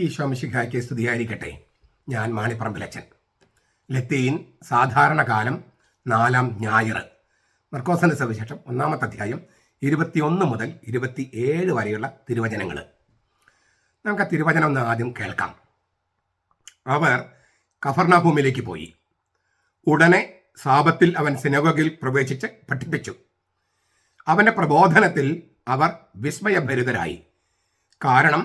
ഈശോ മിശിഹായ്ക്ക് സ്തുതിയായിരിക്കട്ടെ. ഞാൻ മാണിപ്പറമ്പിലച്ചൻ. ലത്തീൻ സാധാരണ കാലം 4-ാം ഞായർ. മർക്കോസിന്റെ സുവിശേഷം 1-ാമത്തെ അധ്യായം 21 മുതൽ 27 വരെയുള്ള തിരുവചനങ്ങൾ. നമുക്ക് ആ തിരുവചനം ഒന്ന് ആദ്യം കേൾക്കാം. അവർ കഫർനഹൂമിലേക്ക് പോയി. ഉടനെ സാബത്തിൽ അവൻ സിനഗോഗിൽ പ്രവേശിച്ച് പഠിപ്പിച്ചു. അവന്റെ പ്രബോധനത്തിൽ അവർ വിസ്മയഭരിതരായി. കാരണം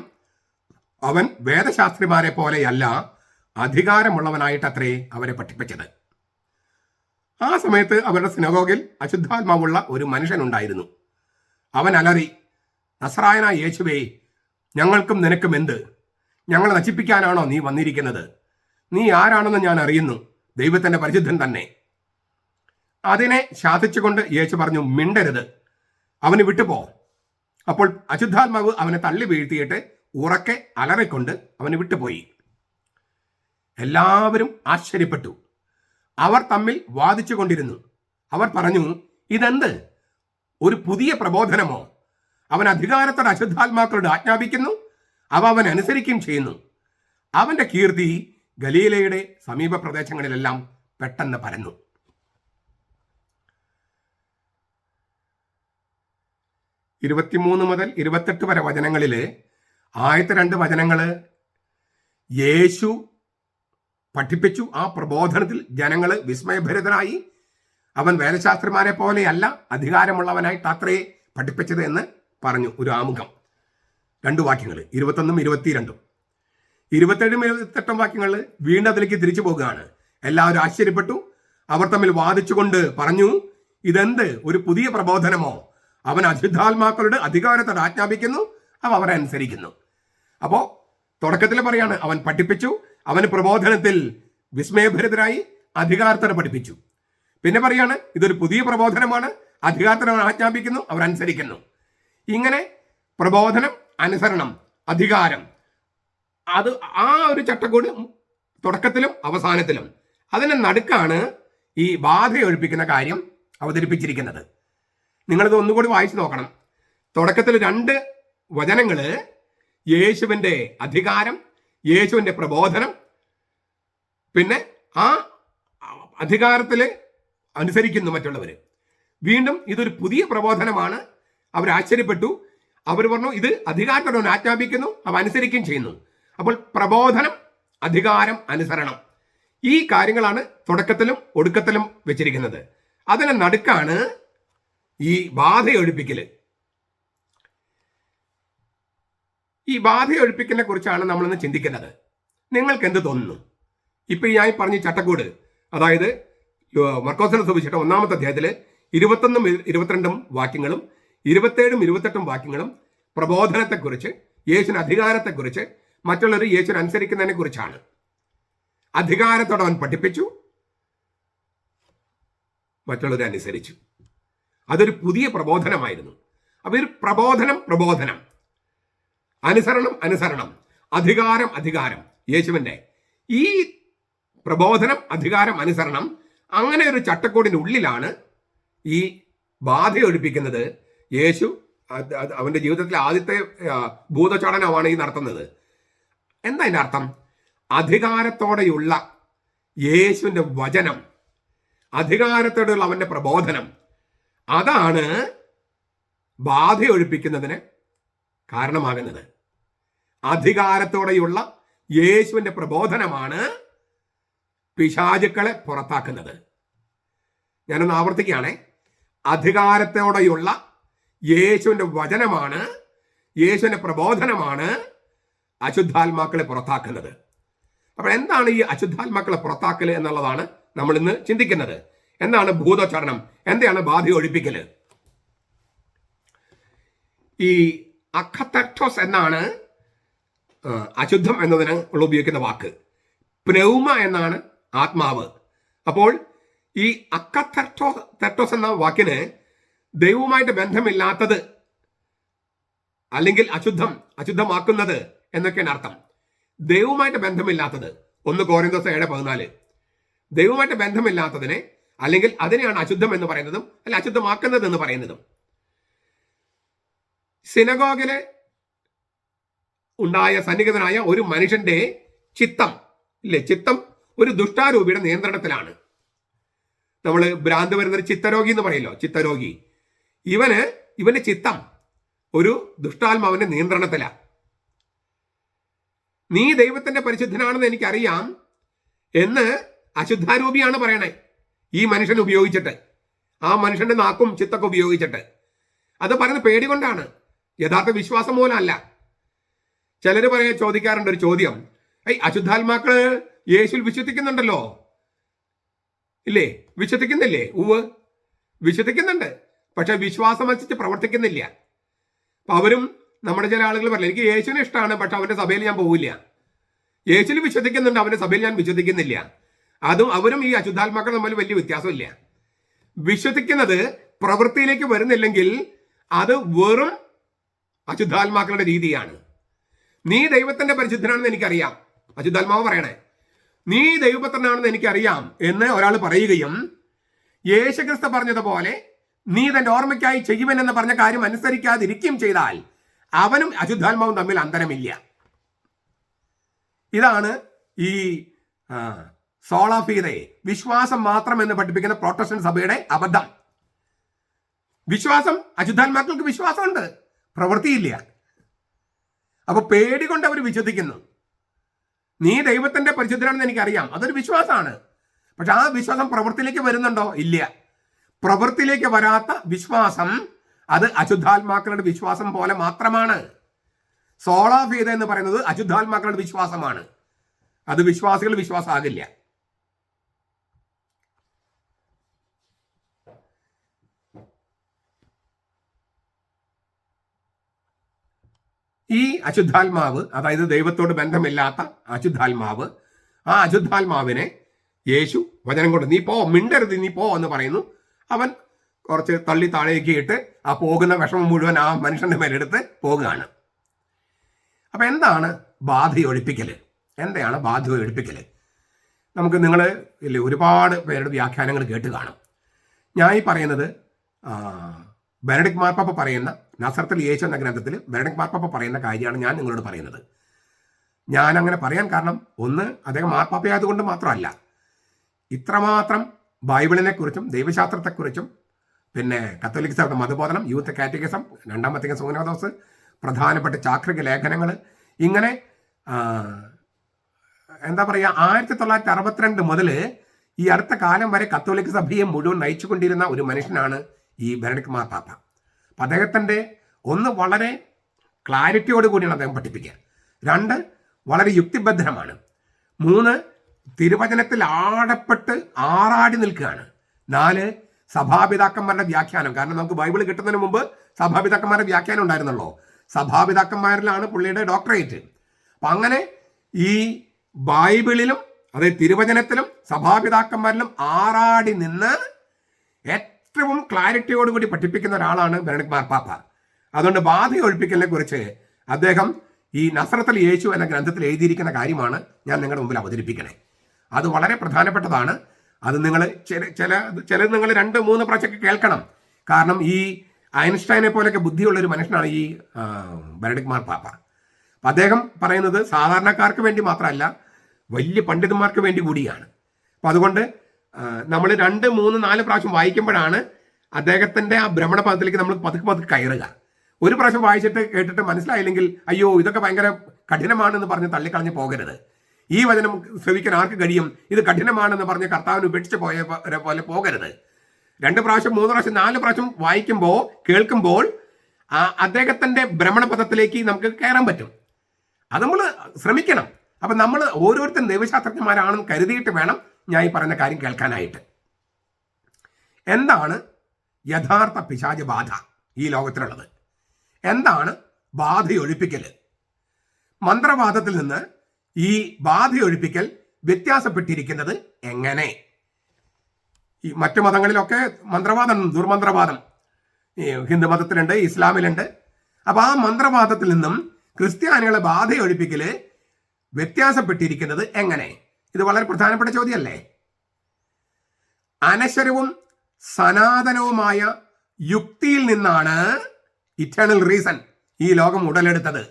അവൻ വേദശാസ്ത്രിമാരെ പോലെയല്ല അധികാരമുള്ളവനായിട്ടത്രേ അവരെ പഠിപ്പിച്ചത്. ആ സമയത്ത് അവരുടെ സിനഗോഗിൽ അശുദ്ധാത്മാവുള്ള ഒരു മനുഷ്യനുണ്ടായിരുന്നു. അവൻ അലറി, നസറായനായ യേശുവേ, ഞങ്ങൾക്കും നിനക്കും എന്ത്? ഞങ്ങളെ നശിപ്പിക്കാനാണോ നീ വന്നിരിക്കുന്നത്? നീ ആരാണെന്ന് ഞാൻ അറിയുന്നു, ദൈവത്തിന്റെ പരിശുദ്ധൻ തന്നെ. അതിനെ ശാസിച്ചുകൊണ്ട് യേശു പറഞ്ഞു, മിണ്ടരുത്, അവന് വിട്ടുപോ. അപ്പോൾ അശുദ്ധാത്മാവ് അവനെ തള്ളി വീഴ്ത്തിയിട്ട് ഉറക്കെ അലറിക്കൊണ്ട് അവന് വിട്ടുപോയി. എല്ലാവരും ആശ്ചര്യപ്പെട്ടു. അവർ തമ്മിൽ വാദിച്ചു കൊണ്ടിരുന്നു. അവർ പറഞ്ഞു, ഇതെന്ത്? ഒരു പുതിയ പ്രബോധനമോ? അവൻ അധികാരത്തോടെ അശുദ്ധാത്മാക്കളോട് ആജ്ഞാപിക്കുന്നു, അവൻ അനുസരിക്കുകയും ചെയ്യുന്നു. അവന്റെ കീർത്തി ഗലീലയുടെ സമീപ പ്രദേശങ്ങളിലെല്ലാം പെട്ടെന്ന് പരന്നു. 23 മുതൽ 28 വരെ വചനങ്ങളിൽ ആദ്യത്തെ 2 വചനങ്ങൾ യേശു പഠിപ്പിച്ചു. ആ പ്രബോധനത്തിൽ ജനങ്ങൾ വിസ്മയഭരിതരായി. അവൻ വേദശാസ്ത്രിമാരെ പോലെയല്ല അധികാരമുള്ളവനായിട്ട് അത്രേ പഠിപ്പിച്ചത് എന്ന് പറഞ്ഞു. ഒരു ആമുഖം. 2 വാക്യങ്ങൾ 21-ഉം 22-ഉം. 27-ഉം 28-ഉം വാക്യങ്ങൾ വീണ്ടും അതിലേക്ക് തിരിച്ചു പോകുകയാണ്. എല്ലാവരും ആശ്ചര്യപ്പെട്ടു. അവർ തമ്മിൽ വാദിച്ചുകൊണ്ട് പറഞ്ഞു, ഇതെന്ത്? ഒരു പുതിയ പ്രബോധനമോ? അവൻ അശുദ്ധാത്മാക്കളുടെ അധികാരത്തോടെ ആജ്ഞാപിക്കുന്നു, അവരെ അനുസരിക്കുന്നു. അപ്പോ തുടക്കത്തിൽ പറയാണ്, അവൻ പഠിപ്പിച്ചു, അവന് പ്രബോധനത്തിൽ വിസ്മയഭരിതരായി, അധികാരത്തോടെ പഠിപ്പിച്ചു. പിന്നെ പറയാണ്, ഇതൊരു പുതിയ പ്രബോധനമാണ്, അധികാരത്തോടെ ആജ്ഞാപിക്കുന്നു, അവരനുസരിക്കുന്നു. ഇങ്ങനെ പ്രബോധനം, അനുസരണം, അധികാരം, അത് ആ ഒരു ചട്ടക്കൂട് തുടക്കത്തിലും അവസാനത്തിലും. അതിന്റെ നടുക്കാണ് ഈ ബാധയൊഴിപ്പിക്കുന്ന കാര്യം അവതരിപ്പിച്ചിരിക്കുന്നത്. നിങ്ങളിത് ഒന്നുകൂടി വായിച്ചു നോക്കണം. തുടക്കത്തിൽ 2 വചനങ്ങള് യേശുവിന്റെ അധികാരം, യേശുവിന്റെ പ്രബോധനം, പിന്നെ ആ അധികാരത്തിൽ അനുസരിക്കുന്നു മറ്റുള്ളവര്. വീണ്ടും ഇതൊരു പുതിയ പ്രബോധനമാണ്. അവർ ആശ്ചര്യപ്പെട്ടു. അവർ പറഞ്ഞു, ഇത് അധികാരത്തോടെ ആജ്ഞാപിക്കുന്നു, അവ അനുസരിക്കുകയും ചെയ്യുന്നു. അപ്പോൾ പ്രബോധനം, അധികാരം, അനുസരണം, ഈ കാര്യങ്ങളാണ് തുടക്കത്തിലും ഒടുക്കത്തിലും വെച്ചിരിക്കുന്നത്. അതിന് നടുക്കാണ് ഈ ബാധയൊഴിപ്പിക്കല്. ഈ ബാധയൊഴിപ്പിക്കലിനെ കുറിച്ചാണ് നമ്മളിന്ന് ചിന്തിക്കുന്നത്. നിങ്ങൾക്ക് എന്ത് തോന്നുന്നു? ഇപ്പൊ ഞാൻ പറഞ്ഞ ചട്ടക്കൂട്, അതായത് മർക്കോസിന്റെ സുവിശേഷം 1-ാമത്തെ അധ്യായത്തില് 21-ഉം 22-ഉം വാക്യങ്ങളും 27-ഉം 28-ഉം വാക്യങ്ങളും പ്രബോധനത്തെക്കുറിച്ച്, യേശുവിന് അധികാരത്തെക്കുറിച്ച്, മറ്റുള്ളവർ യേശുവിനെ അനുസരിക്കുന്നതിനെ കുറിച്ചാണ്. അധികാരത്തോടെ അവൻ പഠിപ്പിച്ചു, മറ്റുള്ളവരെ അനുസരിച്ചു. അതൊരു പുതിയ പ്രബോധനമായിരുന്നു. അപ്പൊ ഒരു പ്രബോധനം, അനുസരണം, അധികാരം, യേശുവിന്റെ ഈ പ്രബോധനം, അധികാരം, അനുസരണം, അങ്ങനെ ഒരു ചട്ടക്കൂടിനുള്ളിലാണ് ഈ ബാധയൊഴിപ്പിക്കുന്നത്. യേശു അവന്റെ ജീവിതത്തിലെ ആദ്യത്തെ ഭൂതചടനമാണ് ഈ നടത്തുന്നത്. എന്താ അതിന്റെ അർത്ഥം? അധികാരത്തോടെയുള്ള യേശുവിന്റെ വചനം, അധികാരത്തോടെയുള്ള അവന്റെ പ്രബോധനം, അതാണ് ബാധയൊഴിപ്പിക്കുന്നതിന് കാരണമാകുന്നത്. അധികാരത്തോടെയുള്ള യേശുവിന്റെ പ്രബോധനമാണ് പിശാചുക്കളെ പുറത്താക്കുന്നത്. ഞാനൊന്ന് ആവർത്തിക്കുകയാണെ. അധികാരത്തോടെയുള്ള യേശുവിന്റെ വചനമാണ്, യേശുവിന്റെ പ്രബോധനമാണ് അശുദ്ധാത്മാക്കളെ പുറത്താക്കുന്നത്. അപ്പോൾ എന്താണ് ഈ അശുദ്ധാത്മാക്കളെ പുറത്താക്കല് എന്നുള്ളതാണ് നമ്മൾ ഇന്ന് ചിന്തിക്കുന്നത്. എന്താണ് ഭൂതോച്ചാരണം? എന്താണ് ബാധയൊഴിപ്പിക്കല്? ഈ അക്കത്തറ്റോസ് എന്നാണ് അശുദ്ധം എന്നതിന് ഉപയോഗിക്കുന്ന വാക്ക്. പ്നൗമ എന്നാണ് ആത്മാവ്. അപ്പോൾ ഈ അക്കത്തറ്റോസ് എന്ന വാക്കിന് ദൈവവുമായിട്ട് ബന്ധമില്ലാത്തത്, അല്ലെങ്കിൽ അശുദ്ധമാക്കുന്നത് എന്നൊക്കെയാണ് അർത്ഥം. ദൈവവുമായിട്ട് ബന്ധമില്ലാത്തത് 1 കോരിന്തോസ് 7:14. ദൈവവുമായിട്ട് ബന്ധമില്ലാത്തതിനെ, അല്ലെങ്കിൽ അതിനെയാണ് അശുദ്ധം എന്ന് പറയുന്നതും അല്ല അശുദ്ധമാക്കുന്നത് എന്ന് പറയുന്നതും. സിനഗോഗിലെ ഉണ്ടായ സന്നിഹിതനായ ഒരു മനുഷ്യന്റെ ചിത്തം ഇല്ലേ, ചിത്തം ഒരു ദുഷ്ടാരൂപിയുടെ നിയന്ത്രണത്തിലാണ്. നമ്മൾ ഭ്രാന്ത് വരുന്നൊരു ചിത്തരോഗി എന്ന് പറയല്ലോ, ചിത്തരോഗി. ഇവന്റെ ചിത്തം ഒരു ദുഷ്ടാത്മാവിന്റെ നിയന്ത്രണത്തിലാണ്. നീ ദൈവത്തിന്റെ പരിശുദ്ധനാണെന്ന് എനിക്കറിയാം എന്ന് അശുദ്ധാരൂപിയാണ് പറയണേ, ഈ മനുഷ്യൻ ഉപയോഗിച്ചിട്ട്, ആ മനുഷ്യന്റെ നാക്കും ചിത്തൊക്കെ ഉപയോഗിച്ചിട്ട്. അത് പറയുന്നത് പേടി കൊണ്ടാണ്, യഥാർത്ഥ വിശ്വാസം മൂലമല്ല. ചിലർ ചോദിക്കാറുണ്ട് ഒരു ചോദ്യം, അശുദ്ധാത്മാക്കള് യേശുവിൽ വിശ്വസിക്കുന്നുണ്ടല്ലോ ഇല്ലേ, വിശ്വസിക്കുന്നില്ലേ? വിശ്വസിക്കുന്നുണ്ട്, പക്ഷെ വിശ്വാസം അനുസരിച്ച് പ്രവർത്തിക്കുന്നില്ല. അപ്പൊ അവരും നമ്മുടെ ചില ആളുകൾ പറയില്ല, എനിക്ക് യേശുവിനെ ഇഷ്ടമാണ്, പക്ഷെ അവന്റെ സഭയിൽ ഞാൻ പോവില്ല. യേശുവിൽ വിശ്വസിക്കുന്നുണ്ട്, അവന്റെ സഭയിൽ ഞാൻ വിശ്വസിക്കുന്നില്ല. അവരും ഈ അശുദ്ധാത്മാക്കൾ തമ്മിൽ വലിയ വ്യത്യാസമില്ല. വിശ്വസിക്കുന്നത് പ്രവൃത്തിയിലേക്ക് വരുന്നില്ലെങ്കിൽ അത് വെറും അശുദ്ധാത്മാക്കളുടെ രീതിയാണ്. നീ ദൈവത്തിന്റെ പരിശുദ്ധനാണെന്ന് എനിക്കറിയാം, അശുദ്ധാത്മാവ് പറയണേ, നീ ദൈവപുത്രനാണെന്ന് എനിക്കറിയാം എന്ന് ഒരാൾ പറയുകയും യേശുക്രിസ്തു പറഞ്ഞതുപോലെ നീ തന്റെ ഓർമ്മയ്ക്കായി ചെയ്യുവനെന്ന് പറഞ്ഞ കാര്യം അനുസരിക്കാതിരിക്കുകയും ചെയ്താൽ അവനും അശുദ്ധാത്മാവും തമ്മിൽ അന്തരമില്ല. ഇതാണ് ഈ സോളാ ഫീദെ, വിശ്വാസം മാത്രം എന്ന് പഠിപ്പിക്കുന്ന പ്രോട്ടസ്റ്റന്റ് സഭയുടെ അബദ്ധം. വിശ്വാസം, അശുദ്ധാത്മാക്കൾക്ക് വിശ്വാസമുണ്ട്, പ്രവൃത്തിയില്ല. അപ്പൊ പേടി കൊണ്ട് അവർ വിശ്വസിക്കുന്നു. നീ ദൈവത്തിന്റെ പരിശുദ്ധനാണെന്ന് എനിക്കറിയാം, അതൊരു വിശ്വാസമാണ്. പക്ഷെ ആ വിശ്വാസം പ്രവൃത്തിയിലേക്ക് വരുന്നുണ്ടോ? ഇല്ല. പ്രവൃത്തിയിലേക്ക് വരാത്ത വിശ്വാസം അത് അശുദ്ധാത്മാക്കളുടെ വിശ്വാസം പോലെ മാത്രമാണ്. സോളാ ഫീദ എന്ന് പറയുന്നത് അശുദ്ധാത്മാക്കളുടെ വിശ്വാസമാണ്, അത് വിശ്വാസികൾ വിശ്വാസമാകില്ല. ഈ അശുദ്ധാത്മാവ്, അതായത് ദൈവത്തോട് ബന്ധമില്ലാത്ത അശുദ്ധാത്മാവ്, ആ അശുദ്ധാത്മാവിനെ യേശു വചനം കൊണ്ട് നീ പോ, മിണ്ടരുത്, നീ പോ എന്ന് പറയുന്നു. അവൻ കുറച്ച് തള്ളി താഴേക്ക് ഇട്ട് ആ പോകുന്ന വിഷമം മുഴുവൻ ആ മനുഷ്യന്റെ മേലെടുത്ത് പോകുകയാണ്. അപ്പൊ എന്താണ് ബാധയൊഴിപ്പിക്കല്? എന്താണ് ബാധയൊഴിപ്പിക്കല്? നമുക്ക് നിങ്ങൾ ഇല്ലേ ഒരുപാട് പേരുടെ വ്യാഖ്യാനങ്ങൾ കേട്ട് കാണും. ഞാൻ ഈ പറയുന്നത് ബെനഡിക്ട് മാർപ്പാപ്പ പറയുന്ന നസറത്തുൽ യേശു എന്ന ഗ്രന്ഥത്തിൽ ബെനഡിക്ട് മാർപ്പാപ്പ പറയുന്ന കാര്യമാണ് ഞാൻ നിങ്ങളോട് പറയുന്നത്. ഞാൻ അങ്ങനെ പറയാൻ കാരണം, ഒന്ന്, അദ്ദേഹം മാർപ്പാപ്പയായതുകൊണ്ട് മാത്രമല്ല, ഇത്രമാത്രം ബൈബിളിനെ കുറിച്ചും ദൈവശാസ്ത്രത്തെക്കുറിച്ചും പിന്നെ കത്തോലിക്ക സഭയുടെ മതബോധനം, യൂത്ത് കാറ്റഗിസം, രണ്ടാം വത്തിക്കാൻ സുഗനോദോസ്, പ്രധാനപ്പെട്ട ചാക്രിക ലേഖനങ്ങൾ, ഇങ്ങനെ എന്താ പറയുക, 1962 മുതൽ ഈ അടുത്ത കാലം വരെ കത്തോലിക്ക സഭയെ മുഴുവൻ നയിച്ചുകൊണ്ടിരുന്ന ഒരു മനുഷ്യനാണ് ഈ ബെനഡിക്ട് മാർപ്പാപ്പ. അപ്പം അദ്ദേഹത്തിൻ്റെ ഒന്ന്, വളരെ ക്ലാരിറ്റിയോട് കൂടിയാണ് അദ്ദേഹം പഠിപ്പിക്കുക. 2, വളരെ യുക്തിബദ്ധമാണ്. 3, തിരുവചനത്തിൽ ആഴപ്പെട്ട് ആറാടി നിൽക്കുകയാണ്. 4, സഭാപിതാക്കന്മാരുടെ വ്യാഖ്യാനം. കാരണം നമുക്ക് ബൈബിൾ കിട്ടുന്നതിന് മുമ്പ് സഭാപിതാക്കന്മാരുടെ വ്യാഖ്യാനം ഉണ്ടായിരുന്നല്ലോ. സഭാപിതാക്കന്മാരിലാണ് പുള്ളിയുടെ ഡോക്ടറേറ്റ്. അപ്പം അങ്ങനെ ഈ ബൈബിളിലും അതായത് തിരുവചനത്തിലും സഭാപിതാക്കന്മാരിലും ആറാടി നിന്ന് ഏറ്റവും ക്ലാരിറ്റിയോടുകൂടി പഠിപ്പിക്കുന്ന ഒരാളാണ് ബെനഡിക്ട് മാർപ്പാപ്പ. അതുകൊണ്ട് ബാധയൊഴിപ്പിക്കലിനെ കുറിച്ച് അദ്ദേഹം ഈ നസറത്തുൽ യേശു എന്ന ഗ്രന്ഥത്തിൽ എഴുതിയിരിക്കുന്ന കാര്യമാണ് ഞാൻ നിങ്ങളുടെ മുമ്പിൽ അവതരിപ്പിക്കണേ. അത് വളരെ പ്രധാനപ്പെട്ടതാണ്. അത് നിങ്ങൾ ചിലത് നിങ്ങൾ 2-3 പ്രാവശ്യമൊക്കെ കേൾക്കണം. കാരണം ഈ ഐൻസ്റ്റൈനെ പോലെയൊക്കെ ബുദ്ധിയുള്ളൊരു മനുഷ്യനാണ് ഈ ബെനഡിക്ട് മാർപ്പാപ്പ. അപ്പം അദ്ദേഹം പറയുന്നത് സാധാരണക്കാർക്ക് വേണ്ടി മാത്രമല്ല, വലിയ പണ്ഡിതന്മാർക്ക് വേണ്ടി കൂടിയാണ്. അപ്പം അതുകൊണ്ട് നമ്മൾ 2, 3, 4 പ്രാവശ്യം വായിക്കുമ്പോഴാണ് അദ്ദേഹത്തിൻ്റെ ആ ഭ്രമണപഥത്തിലേക്ക് നമ്മൾ പതുക്കെ കയറുക. ഒരു പ്രാവശ്യം വായിച്ചിട്ട് കേട്ടിട്ട് മനസ്സിലായില്ലെങ്കിൽ അയ്യോ ഇതൊക്കെ ഭയങ്കര കഠിനമാണെന്ന് പറഞ്ഞ് തള്ളിക്കളഞ്ഞ് പോകരുത്. ഈ വചനം ശ്രവിക്കാൻ ആർക്ക് കഴിയും, ഇത് കഠിനമാണെന്ന് പറഞ്ഞ് കർത്താവിന് ഉപേക്ഷിച്ച് പോയ പോലെ പോകരുത്. 2 പ്രാവശ്യം 3 പ്രാവശ്യം 4 പ്രാവശ്യം വായിക്കുമ്പോൾ കേൾക്കുമ്പോൾ അദ്ദേഹത്തിൻ്റെ ഭ്രമണപഥത്തിലേക്ക് നമുക്ക് കയറാൻ പറ്റും. അത് നമ്മൾ ശ്രമിക്കണം. അപ്പം നമ്മൾ ഓരോരുത്തരും ദൈവശാസ്ത്രജ്ഞന്മാരാണെന്ന് കരുതിയിട്ട് വേണം ഞാൻ ഈ പറയുന്ന കാര്യം കേൾക്കാനായിട്ട്. എന്താണ് യഥാർത്ഥ പിശാച് ബാധ ഈ ലോകത്തിലുള്ളത്? എന്താണ് ബാധയൊഴിപ്പിക്കൽ? മന്ത്രവാദത്തിൽ നിന്ന് ഈ ബാധയൊഴിപ്പിക്കൽ വ്യത്യാസപ്പെട്ടിരിക്കുന്നത് എങ്ങനെ? ഈ മറ്റു മതങ്ങളിലൊക്കെ മന്ത്രവാദം, ദുർമന്ത്രവാദം ഹിന്ദു മതത്തിലുണ്ട്, ഇസ്ലാമിലുണ്ട്. അപ്പോൾ ആ മന്ത്രവാദത്തിൽ നിന്നും ക്രിസ്ത്യാനികളെ ബാധയൊഴിപ്പിക്കൽ വ്യത്യാസപ്പെട്ടിരിക്കുന്നത് എങ്ങനെ? ഇത് വളരെ പ്രധാനപ്പെട്ട ചോദ്യമല്ലേ? അനശ്വരവും സനാതനവുമായ യുക്തിയിൽ നിന്നാണ് ഇറ്റേണൽ റീസൺ ഈ ലോകം ഉടലെടുത്തത്.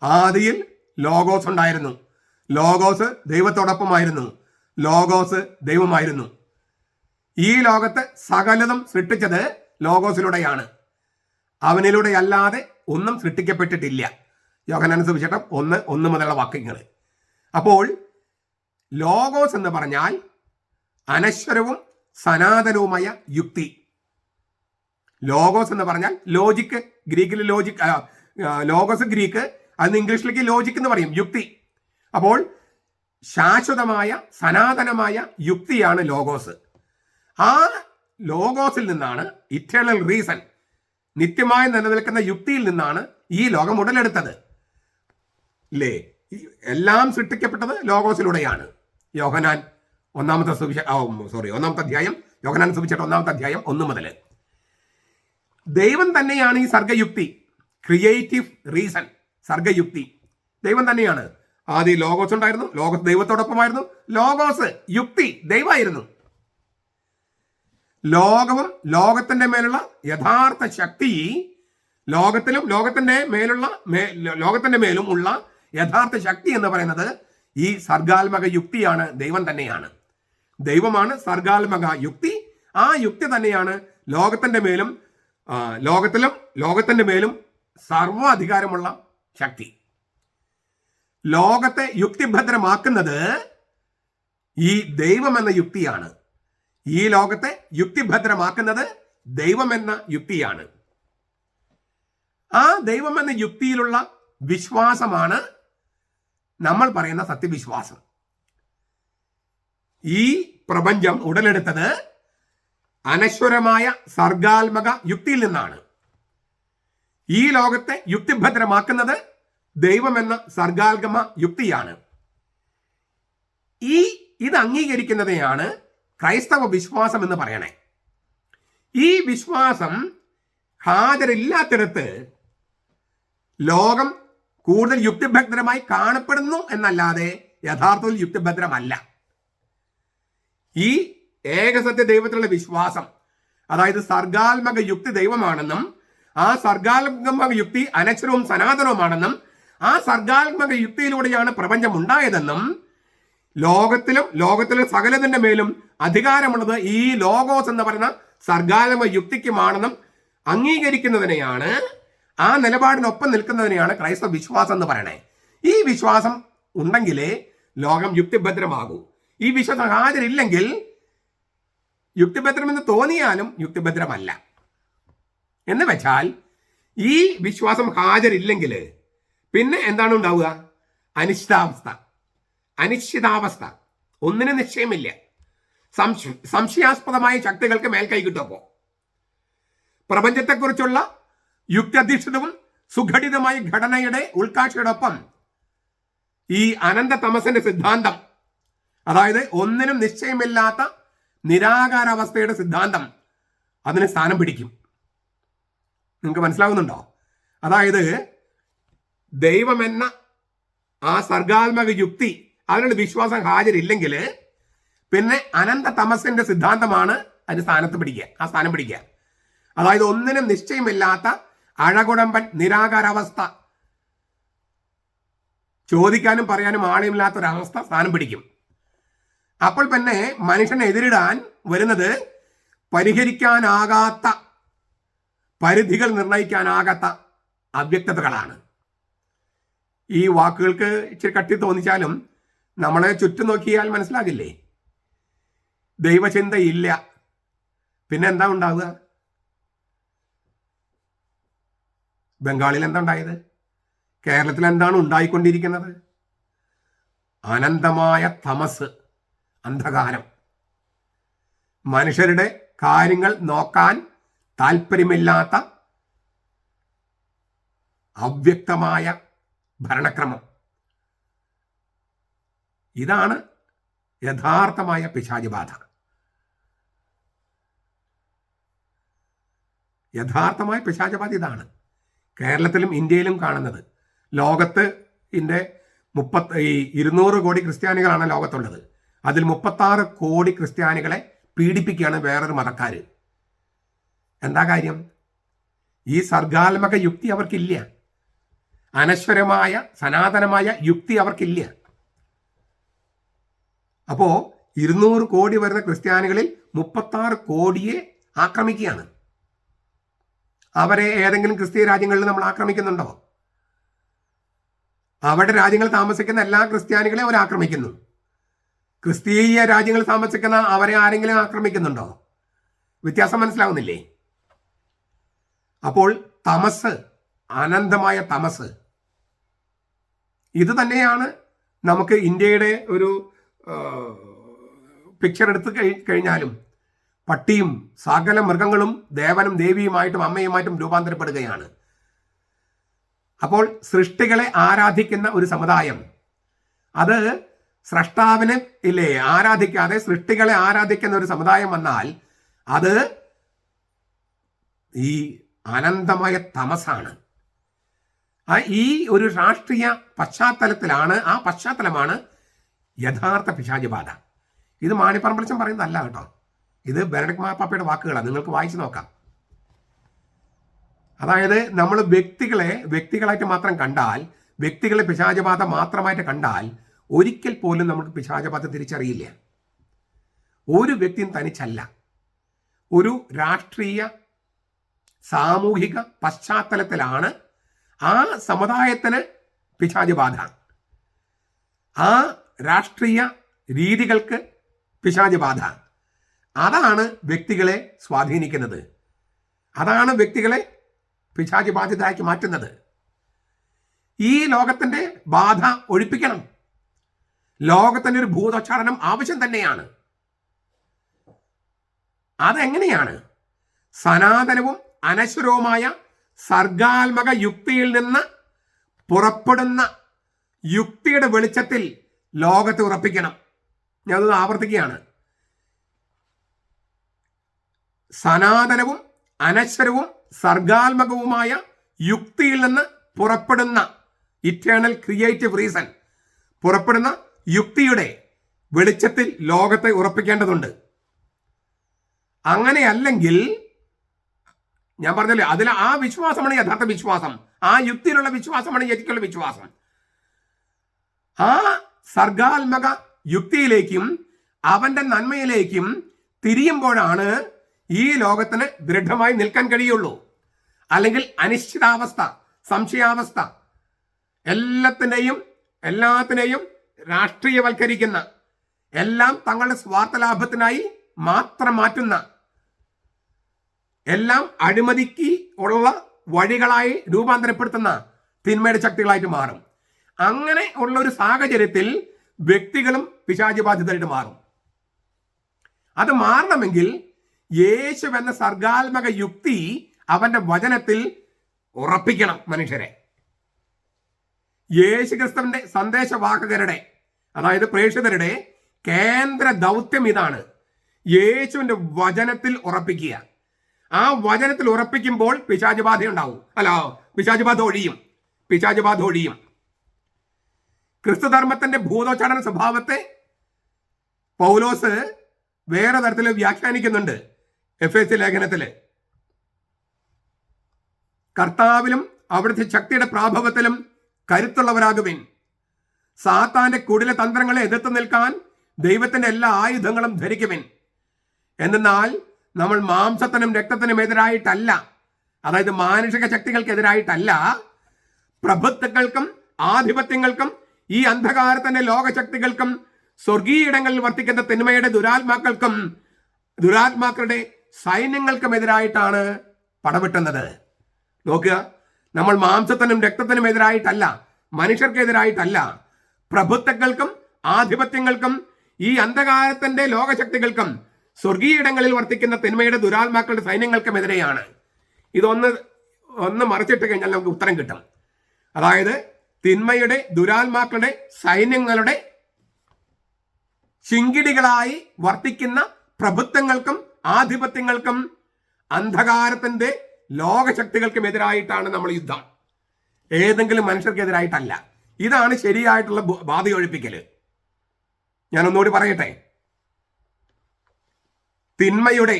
ആദിയിൽ ലോഗോസ് ഉണ്ടായിരുന്നു. ലോഗോസ് ദൈവത്തോടൊപ്പമായിരുന്നു. ലോഗോസ് ദൈവമായിരുന്നു. ഈ ലോകത്ത് സകലതും സൃഷ്ടിച്ചത് ലോഗോസിലൂടെയാണ്. അവനിലൂടെ അല്ലാതെ ഒന്നും സൃഷ്ടിക്കപ്പെട്ടിട്ടില്ല. യോഹന്നാൻ സുവിശേഷം 1:1 മുതലുള്ള വാക്യങ്ങൾ. അപ്പോൾ ലോഗോസ് എന്ന് പറഞ്ഞാൽ അനശ്വരവും സനാതനവുമായ യുക്തി. ലോഗോസ് എന്ന് പറഞ്ഞാൽ ലോജിക്ക്, ഗ്രീക്കിൽ ലോഗോസ് ഗ്രീക്ക്, അതിന് ഇംഗ്ലീഷിലേക്ക് ലോജിക് എന്ന് പറയും, യുക്തി. അപ്പോൾ ശാശ്വതമായ സനാതനമായ യുക്തിയാണ് ലോഗോസ്. ആ ലോഗോസിൽ നിന്നാണ്, ഇറ്റേണൽ റീസൺ, നിത്യമായി നിലനിൽക്കുന്ന യുക്തിയിൽ നിന്നാണ് ഈ ലോകം ഉടലെടുത്തത്. ഇല്ലേ? എല്ലാം സൃഷ്ടിക്കപ്പെട്ടത് ലോഗോസിലൂടെയാണ്. യോഹന്നാൻ 1 അധ്യായം, യോഹന്നാൻ സുവിശേഷം 1 അധ്യായം 1 മുതൽ. ദൈവം തന്നെയാണ് ഈ സർഗയുക്തി, ക്രിയേറ്റീവ് റീസൺ, സർഗയുക്തി ദൈവം തന്നെയാണ്. ആദ്യം ലോഗോസ് ഉണ്ടായിരുന്നു, ലോഗോസ് ദൈവത്തോടൊപ്പമായിരുന്നു. ലോഗോസ് യുക്തി ദൈവമായിരുന്നു. ലോകവും ലോകത്തിന്റെ മേലുള്ള യഥാർത്ഥ ശക്തി, ലോകത്തിന്റെ മേലും ഉള്ള യഥാർത്ഥ ശക്തി എന്ന് പറയുന്നത് ഈ സർഗാത്മക യുക്തിയാണ്, ദൈവം തന്നെയാണ്. ദൈവമാണ് സർഗാത്മക യുക്തി. ആ യുക്തി തന്നെയാണ് ലോകത്തിന്റെ മേലും സർവ അധികാരമുള്ള ശക്തി. ലോകത്തെ യുക്തിഭദ്രമാക്കുന്നത് ഈ ദൈവം എന്ന യുക്തിയാണ്. ഈ ലോകത്തെ യുക്തിഭദ്രമാക്കുന്നത് ദൈവം എന്ന യുക്തിയാണ്. ആ ദൈവം എന്ന യുക്തിയിലുള്ള വിശ്വാസമാണ് നമ്മൾ പറയുന്ന സത്യവിശ്വാസം. ഈ പ്രപഞ്ചം ഉടലെടുത്തത് അനശ്വരമായ സർഗാത്മക യുക്തിയിൽ നിന്നാണ്. ഈ ലോകത്തെ യുക്തിഭദ്രമാക്കുന്നത് ദൈവം എന്ന സർഗാത്മക യുക്തിയാണ്. ഇത് അംഗീകരിക്കുന്നതിനെയാണ് ക്രൈസ്തവ വിശ്വാസം എന്ന് പറയണേ. ഈ വിശ്വാസം ഹാജരില്ലാത്തിടത്ത് ലോകം കൂടുതൽ യുക്തിഭദ്രമായി കാണപ്പെടുന്നു എന്നല്ലാതെ യഥാർത്ഥത്തിൽ യുക്തിഭദ്രമല്ല. ഈ ഏകസത്യ ദൈവത്തിലുള്ള വിശ്വാസം, അതായത് സർഗാത്മക യുക്തി ദൈവമാണെന്നും ആ സർഗാത്മക യുക്തി അനശ്വരവും സനാതനവുമാണെന്നും ആ സർഗാത്മക യുക്തിയിലൂടെയാണ് പ്രപഞ്ചം ഉണ്ടായതെന്നും ലോകത്തിലെ സകലതിന്റെ മേലും അധികാരമുള്ളത് ഈ ലോഗോസ് എന്ന് പറയുന്ന സർഗാത്മക യുക്തിക്കുമാണെന്നും അംഗീകരിക്കുന്നതിനെയാണ്, ആ നിലപാടിനൊപ്പം നിൽക്കുന്നതിനെയാണ് ക്രൈസ്തവ വിശ്വാസം എന്ന് പറയണേ. ഈ വിശ്വാസം ഉണ്ടെങ്കിലേ ലോകം യുക്തിഭദ്രമാകൂ. ഈ വിശ്വാസം ഹാജരില്ലെങ്കിൽ, യുക്തിഭദ്രമെന്ന് തോന്നിയാലും യുക്തിഭദ്രമല്ല. എന്ന് വെച്ചാൽ ഈ വിശ്വാസം ഹാജരില്ലെങ്കിൽ പിന്നെ എന്താണ് ഉണ്ടാവുക? അനിശ്ചിതാവസ്ഥ, ഒന്നിനും നിശ്ചയമില്ല. സംശയാസ്പദമായ ശക്തികൾക്ക് മേൽക്കൈ കിട്ടുമ്പോൾ പ്രപഞ്ചത്തെക്കുറിച്ചുള്ള യുക്തിയധിഷ്ഠിതവും സുഘടിതമായ ഘടനയുടെ ഉൾക്കാഴ്ചയോടൊപ്പം ഈ അനന്ത തമസിന്റെ സിദ്ധാന്തം, അതായത് ഒന്നിനും നിശ്ചയമില്ലാത്ത നിരാകാരാവസ്ഥയുടെ സിദ്ധാന്തം അതിന് സ്ഥാനം പിടിക്കും. നിങ്ങൾക്ക് മനസ്സിലാവുന്നുണ്ടോ? അതായത് ദൈവമെന്ന ആ സർഗാത്മക യുക്തി, അതിനുള്ള വിശ്വാസം ഹാജരില്ലെങ്കിൽ പിന്നെ അനന്ത തമസിന്റെ സിദ്ധാന്തമാണ് അതിന് ആ സ്ഥാനം പിടിക്കുക. അതായത് ഒന്നിനും നിശ്ചയമില്ലാത്ത അഴകുടമ്പൻ നിരാകാരാവസ്ഥ, ചോദിക്കാനും പറയാനും ആളുമില്ലാത്തൊരവസ്ഥ സ്ഥാനം പിടിക്കും. അപ്പോൾ പിന്നെ മനുഷ്യനെ എതിരിടാൻ വരുന്നത് പരിഹരിക്കാനാകാത്ത, പരിധികൾ നിർണയിക്കാനാകാത്ത അവ്യക്തതകളാണ്. ഈ വാക്കുകൾക്ക് ഇച്ചിരി കട്ടി തോന്നിച്ചാലും നമ്മളെ ചുറ്റും നോക്കിയാൽ മനസ്സിലാകില്ലേ? ദൈവചിന്തയില്ല, പിന്നെ എന്താ ഉണ്ടാവുക? ബംഗാളിൽ എന്താ ഉണ്ടായത്? കേരളത്തിൽ എന്താണ് ഉണ്ടായിക്കൊണ്ടിരിക്കുന്നത്? അനന്തമായ തമസ്, അന്ധകാരം. മനുഷ്യരുടെ കാര്യങ്ങൾ നോക്കാൻ താല്പര്യമില്ലാത്ത അവ്യക്തമായ ഭരണക്രമം. ഇതാണ് യഥാർത്ഥമായ പിശാചബാധ. യഥാർത്ഥമായ പിശാചബാധ ഇതാണ് കേരളത്തിലും ഇന്ത്യയിലും കാണുന്നത്. ലോകത്ത് 200 കോടി ക്രിസ്ത്യാനികളാണ് ലോകത്തുള്ളത്. അതിൽ 36 കോടി ക്രിസ്ത്യാനികളെ പീഡിപ്പിക്കുകയാണ് വേറൊരു മതക്കാർ. എന്താ കാര്യം? ഈ സർഗാത്മക യുക്തി അവർക്കില്ല. അനശ്വരമായ സനാതനമായ യുക്തി അവർക്കില്ല. അപ്പോ 200 കോടി വരുന്ന ക്രിസ്ത്യാനികളിൽ 36 കോടിയെ ആക്രമിക്കുകയാണ്. അവരെ ഏതെങ്കിലും ക്രിസ്തീയ രാജ്യങ്ങളിൽ നമ്മൾ ആക്രമിക്കുന്നുണ്ടോ? അവരുടെ രാജ്യങ്ങളിൽ താമസിക്കുന്ന എല്ലാ ക്രിസ്ത്യാനികളെ അവർ ആക്രമിക്കുന്നു. ക്രിസ്തീയ രാജ്യങ്ങളിൽ താമസിക്കുന്ന അവരെ ആരെങ്കിലും ആക്രമിക്കുന്നുണ്ടോ? വ്യത്യാസം മനസ്സിലാവുന്നില്ലേ? അപ്പോൾ തമസ്, അനന്തമായ തമസ്, ഇത് തന്നെയാണ് നമുക്ക് ഇന്ത്യയുടെ ഒരു പിക്ചർ എടുത്ത് കഴിഞ്ഞാലും പട്ടിയും സകല മൃഗങ്ങളും ദേവനും ദേവിയുമായിട്ടും അമ്മയുമായിട്ടും രൂപാന്തരപ്പെടുകയാണ്. അപ്പോൾ സൃഷ്ടികളെ ആരാധിക്കുന്ന ഒരു സമുദായം, അത് സ്രഷ്ടാവിനെ ആരാധിക്കാതെ സൃഷ്ടികളെ ആരാധിക്കുന്ന ഒരു സമുദായം വന്നാൽ അത് ഈ അനന്തമായ തമസാണ്. ഈ ഒരു രാഷ്ട്രീയ പശ്ചാത്തലത്തിലാണ്, ആ പശ്ചാത്തലമാണ് യഥാർത്ഥ പിശാചുബാധ. ഇത് മാണിപ്പറമ്പലച്ചൻ പറയുന്നതല്ല കേട്ടോ, ഇത് ബെനഡിക്ട് മാർപ്പാപ്പയുടെ വാക്കുകളാണ്. നിങ്ങൾക്ക് വായിച്ചു നോക്കാം. അതായത് നമ്മൾ വ്യക്തികളായിട്ട് മാത്രം കണ്ടാൽ, വ്യക്തികളെ പിശാചുബാധ മാത്രമായിട്ട് കണ്ടാൽ ഒരിക്കൽ പോലും നമുക്ക് പിശാചുബാധ തിരിച്ചറിയില്ല. ഒരു വ്യക്തിയും തനിച്ചല്ല. ഒരു രാഷ്ട്രീയ സാമൂഹിക പശ്ചാത്തലത്തിലാണ് ആ സമുദായത്തിന് പിശാചുബാധ, ആ രാഷ്ട്രീയ രീതികൾക്ക് പിശാചുബാധ. അതാണ് വ്യക്തികളെ സ്വാധീനിക്കുന്നത്, അതാണ് വ്യക്തികളെ പിശാചുബാധിതരാക്കി മാറ്റുന്നത്. ഈ ലോകത്തിന്റെ ബാധ ഒഴിപ്പിക്കണം. ലോകത്തിന്റെ ഒരു ഭൂതോച്ചാടനം ആവശ്യം തന്നെയാണ്. അതെങ്ങനെയാണ്? സനാതനവും അനശ്വരവുമായ സർഗാത്മക യുക്തിയിൽ നിന്ന് പുറപ്പെടുന്ന യുക്തിയുടെ വെളിച്ചത്തിൽ ലോകത്തെ ഉറപ്പിക്കണം. ഞാനത് ആവർത്തിക്കുകയാണ്. സനാതനവും അനശ്വരവും സർഗാത്മകവുമായ യുക്തിയിൽ നിന്ന് പുറപ്പെടുന്ന ഇറ്റേണൽ ക്രിയേറ്റീവ് റീസൺ, പുറപ്പെടുന്ന യുക്തിയുടെ വെളിച്ചത്തിൽ ലോകത്തെ ഉറപ്പിക്കേണ്ടതുണ്ട്. അങ്ങനെയല്ലെങ്കിൽ ഞാൻ പറഞ്ഞല്ലോ, അതിൽ ആ വിശ്വാസമാണ് യഥാർത്ഥ വിശ്വാസം, ആ യുക്തിയിലുള്ള വിശ്വാസമാണ് ശരിക്കുള്ള വിശ്വാസം. ആ സർഗാത്മക യുക്തിയിലേക്കും അവന്റെ നന്മയിലേക്കും തിരിയുമ്പോഴാണ് ഈ ലോകത്തിന് ദൃഢമായി നിൽക്കാൻ കഴിയുള്ളൂ. അല്ലെങ്കിൽ അനിശ്ചിതാവസ്ഥ, സംശയാവസ്ഥ, എല്ലാത്തിനെയും രാഷ്ട്രീയവൽക്കരിക്കുന്ന, എല്ലാം തങ്ങളുടെ സ്വാർത്ഥ ലാഭത്തിനായി മാത്രം മാറ്റുന്ന, എല്ലാം അഴിമതിക്ക് ഉള്ള വഴികളായി രൂപാന്തരപ്പെടുത്തുന്ന തിന്മയുടെ ശക്തികളായിട്ട് മാറും. അങ്ങനെ ഉള്ള ഒരു സാഹചര്യത്തിൽ വ്യക്തികളും പിശാചുബാധിതരായിട്ട് മാറും. അത് മാറണമെങ്കിൽ യേശു എന്ന സർഗാത്മക യുക്തി അവന്റെ വചനത്തിൽ ഉറപ്പിക്കണം മനുഷ്യരെ. യേശു ക്രിസ്തുവിന്റെ സന്ദേശവാഹകരുടെ, അതായത് പ്രേക്ഷിതരുടെ കേന്ദ്ര ദൗത്യം ഇതാണ്: യേശുവിന്റെ വചനത്തിൽ ഉറപ്പിക്കുക. ആ വചനത്തിൽ ഉറപ്പിക്കുമ്പോൾ പിശാചുബാധ ഉണ്ടാവും, പിശാചുബാധ ഒഴിയും. ക്രിസ്തുധർമ്മത്തിന്റെ ഭൂതോച്ചാടന സ്വഭാവത്തെ പൗലോസ് വേറെ തരത്തിൽ വ്യാഖ്യാനിക്കുന്നുണ്ട് എഫേസ്യ ലേഖനത്തില്. കർത്താവിലും അവിടുത്തെ ശക്തിയുടെ പ്രാഭവത്തിലും കരുത്തുള്ളവരാകുവിൻ. സാത്താന്റെ കുടില തന്ത്രങ്ങളെ എതിർത്ത് നിൽക്കാൻ ദൈവത്തിന്റെ എല്ലാ ആയുധങ്ങളും ധരിക്കുവിൻ. എന്നാൽ നമ്മൾ മാംസത്തിനും രക്തത്തിനും എതിരായിട്ടല്ല, അതായത് മാനുഷിക ശക്തികൾക്കെതിരായിട്ടല്ല, പ്രഭുത്വങ്ങൾക്കും ആധിപത്യങ്ങൾക്കും ഈ അന്ധകാരത്തിന്റെ ലോകശക്തികൾക്കും സ്വർഗീയിടങ്ങളിൽ വർത്തിക്കുന്ന തിന്മയുടെ ദുരാത്മാക്കളുടെ സൈന്യങ്ങൾക്കും എതിരായിട്ടാണ് പടവെട്ടുന്നത്. നോക്കുക, നമ്മൾ മാംസത്തിനും രക്തത്തിനും എതിരായിട്ടല്ല, മനുഷ്യർക്കെതിരായിട്ടല്ല, പ്രഭുത്വങ്ങൾക്കും ആധിപത്യങ്ങൾക്കും ഈ അന്ധകാരത്തിന്റെ ലോകശക്തികൾക്കും സ്വർഗീയിടങ്ങളിൽ വർത്തിക്കുന്ന തിന്മയുടെ ദുരാത്മാക്കളുടെ സൈന്യങ്ങൾക്കും എതിരെയാണ്. ഇതൊന്ന് മറിച്ചിട്ട് കഴിഞ്ഞാൽ നമുക്ക് ഉത്തരം കിട്ടും. അതായത് തിന്മയുടെ ദുരാത്മാക്കളുടെ സൈന്യങ്ങളുടെ ശിങ്കിടികളായി വർത്തിക്കുന്ന പ്രഭുത്വങ്ങൾക്കും ആധിപത്യങ്ങൾക്കും അന്ധകാരത്തിന്റെ ലോകശക്തികൾക്കും എതിരായിട്ടാണ് നമ്മൾ യുദ്ധം, ഏതെങ്കിലും മനുഷ്യർക്കെതിരായിട്ടല്ല. ഇതാണ് ശരിയായിട്ടുള്ള ബാധയൊഴിപ്പിക്കല്. ഞാനൊന്നുകൂടി പറയട്ടെ. തിന്മയുടെ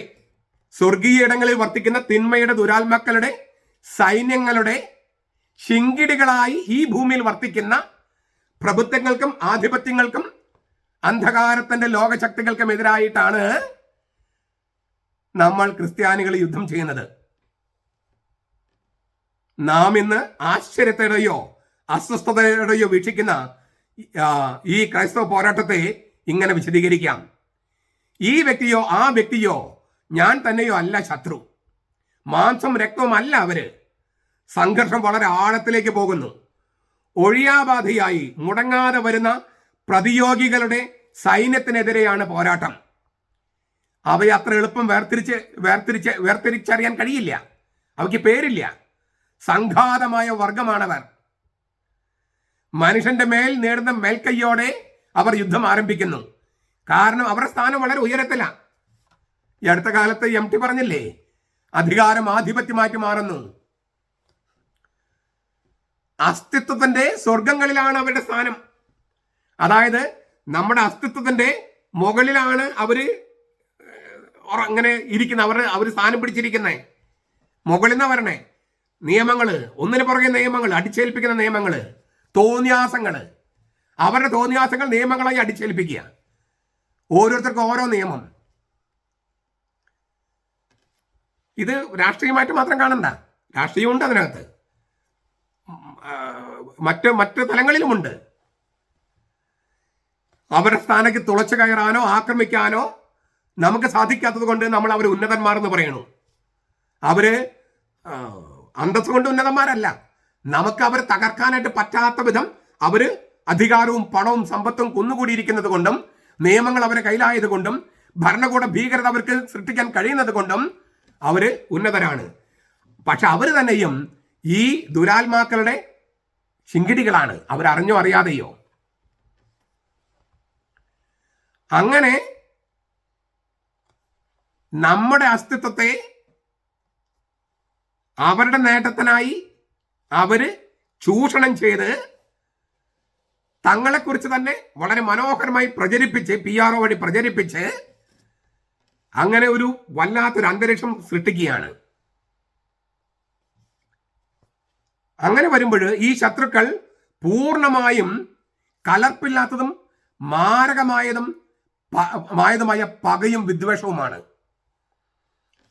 സ്വർഗീയ ഇടങ്ങളിൽ വർത്തിക്കുന്ന തിന്മയുടെ ദുരാത്മാക്കളുടെ സൈന്യങ്ങളുടെ ശിങ്കിടികളായി ഈ ഭൂമിയിൽ വർത്തിക്കുന്ന പ്രഭുത്വങ്ങൾക്കും ആധിപത്യങ്ങൾക്കും അന്ധകാരത്തിന്റെ ലോകശക്തികൾക്കും എതിരായിട്ടാണ് നമ്മൾ ക്രിസ്ത്യാനികൾ യുദ്ധം ചെയ്യുന്നത്. നാം ഇന്ന് ആശ്ചര്യത്തോടെയോ അസ്വസ്ഥതയോടെയോ വീക്ഷിക്കുന്ന ഈ ക്രൈസ്തവ പോരാട്ടത്തെ ഇങ്ങനെ വിശദീകരിക്കാം. ഈ വ്യക്തിയോ ആ വ്യക്തിയോ ഞാൻ തന്നെയോ അല്ല ശത്രു, മാംസം രക്തവും അല്ല അവര്. സംഘർഷം വളരെ ആഴത്തിലേക്ക് പോകുന്നു. ഒഴിയാബാധയായി മുടങ്ങാതെ വരുന്ന പ്രതിയോഗികളുടെ സൈന്യത്തിനെതിരെയാണ് പോരാട്ടം. അവയെ അത്ര എളുപ്പം വേർതിരിച്ചറിയാൻ കഴിയില്ല. അവയ്ക്ക് പേരില്ല. സംഘാതമായ വർഗമാണവർ. മനുഷ്യന്റെ മേൽ നേടുന്ന മേൽക്കൈയോടെ അവർ യുദ്ധം ആരംഭിക്കുന്നു. കാരണം അവരുടെ സ്ഥാനം വളരെ ഉയരത്തിലാണ്. ഈ അടുത്ത കാലത്ത് MT പറഞ്ഞില്ലേ, അധികാരം ആധിപത്യമായിട്ട് മാറുന്നു. അസ്തിത്വത്തിന്റെ സ്വർഗങ്ങളിലാണ് അവരുടെ സ്ഥാനം. അതായത് നമ്മുടെ അസ്തിത്വത്തിന്റെ മുകളിലാണ് അവര് അങ്ങനെ ഇരിക്കുന്നത്. അവർ സ്ഥാനം പിടിച്ചിരിക്കുന്നേ മുകളിൽ നിന്ന് വരണേ. നിയമങ്ങള്, ഒന്നിനു പുറകെ നിയമങ്ങൾ, അടിച്ചേൽപ്പിക്കുന്ന നിയമങ്ങള്, തോന്നിയാസങ്ങള്, അവരുടെ തോന്നിയാസങ്ങൾ നിയമങ്ങളായി അടിച്ചേൽപ്പിക്കുക. ഓരോരുത്തർക്കും ഓരോ നിയമം. ഇത് രാഷ്ട്രീയമായിട്ട് മാത്രം കാണണ്ട, രാഷ്ട്രീയമുണ്ട് അതിനകത്ത്, മറ്റ് തലങ്ങളിലുമുണ്ട്. അവരുടെ സ്ഥാനത്ത് തുളച്ചു കയറാനോ ആക്രമിക്കാനോ നമുക്ക് സാധിക്കാത്തത് കൊണ്ട് നമ്മൾ അവർ ഉന്നതന്മാരെന്ന് പറയണു. അവര് അന്തസ് കൊണ്ട് ഉന്നതന്മാരല്ല. നമുക്ക് അവർ തകർക്കാനായിട്ട് പറ്റാത്ത വിധം അവര് അധികാരവും പണവും സമ്പത്തും കുന്നുകൂടിയിരിക്കുന്നത് കൊണ്ടും നിയമങ്ങൾ അവരെ കയ്യിലായത് കൊണ്ടും ഭരണകൂട ഭീകരത അവർക്ക് സൃഷ്ടിക്കാൻ കഴിയുന്നത് കൊണ്ടും അവര് ഉന്നതരാണ്. പക്ഷെ അവര് തന്നെയും ഈ ദുരാത്മാക്കളുടെ ശിങ്കിടികളാണ്, അവരറിഞ്ഞോ അറിയാതെയോ. അങ്ങനെ നമ്മുടെ അസ്തിത്വത്തെ അവരുടെ നേട്ടത്തിനായി അവര് ചൂഷണം ചെയ്ത് തങ്ങളെക്കുറിച്ച് തന്നെ വളരെ മനോഹരമായി പ്രചരിപ്പിച്ച്, PRO വഴി പ്രചരിപ്പിച്ച് അങ്ങനെ ഒരു വല്ലാത്തൊരു അന്തരീക്ഷം സൃഷ്ടിക്കുകയാണ്. അങ്ങനെ വരുമ്പോൾ ഈ ശത്രുക്കൾ പൂർണ്ണമായും കലർപ്പില്ലാത്തതും മാരകമായതുമായ പകയും വിദ്വേഷവുമാണ്.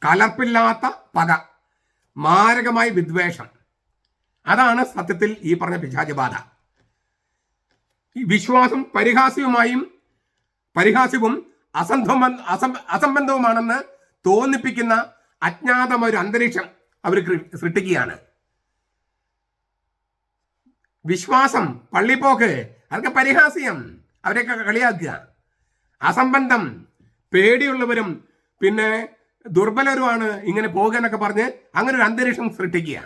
കലർപ്പില്ലാത്ത പക, മാരകമായ വിദ്വേഷം, അതാണ് സത്യത്തിൽ ഈ പറഞ്ഞ പിശാചബാധ. ഈ വിശ്വാസം പരിഹാസ്യവും അസംബന്ധവുമാണെന്ന് തോന്നിപ്പിക്കുന്ന അജ്ഞാതമായ ഒരു അന്തരീക്ഷം അവർ സൃഷ്ടിക്കുകയാണ്. വിശ്വാസം, പള്ളിപ്പോക്ക്, അതൊക്കെ പരിഹാസ്യം, അവരെയൊക്കെ കളിയാക്കുക. അസംബന്ധം, പേടിയുള്ളവരും പിന്നെ ദുർബലരുമാണ് ഇങ്ങനെ പോകാനൊക്കെ പറഞ്ഞ് അങ്ങനെ ഒരു അന്തരീക്ഷം സൃഷ്ടിക്കുക.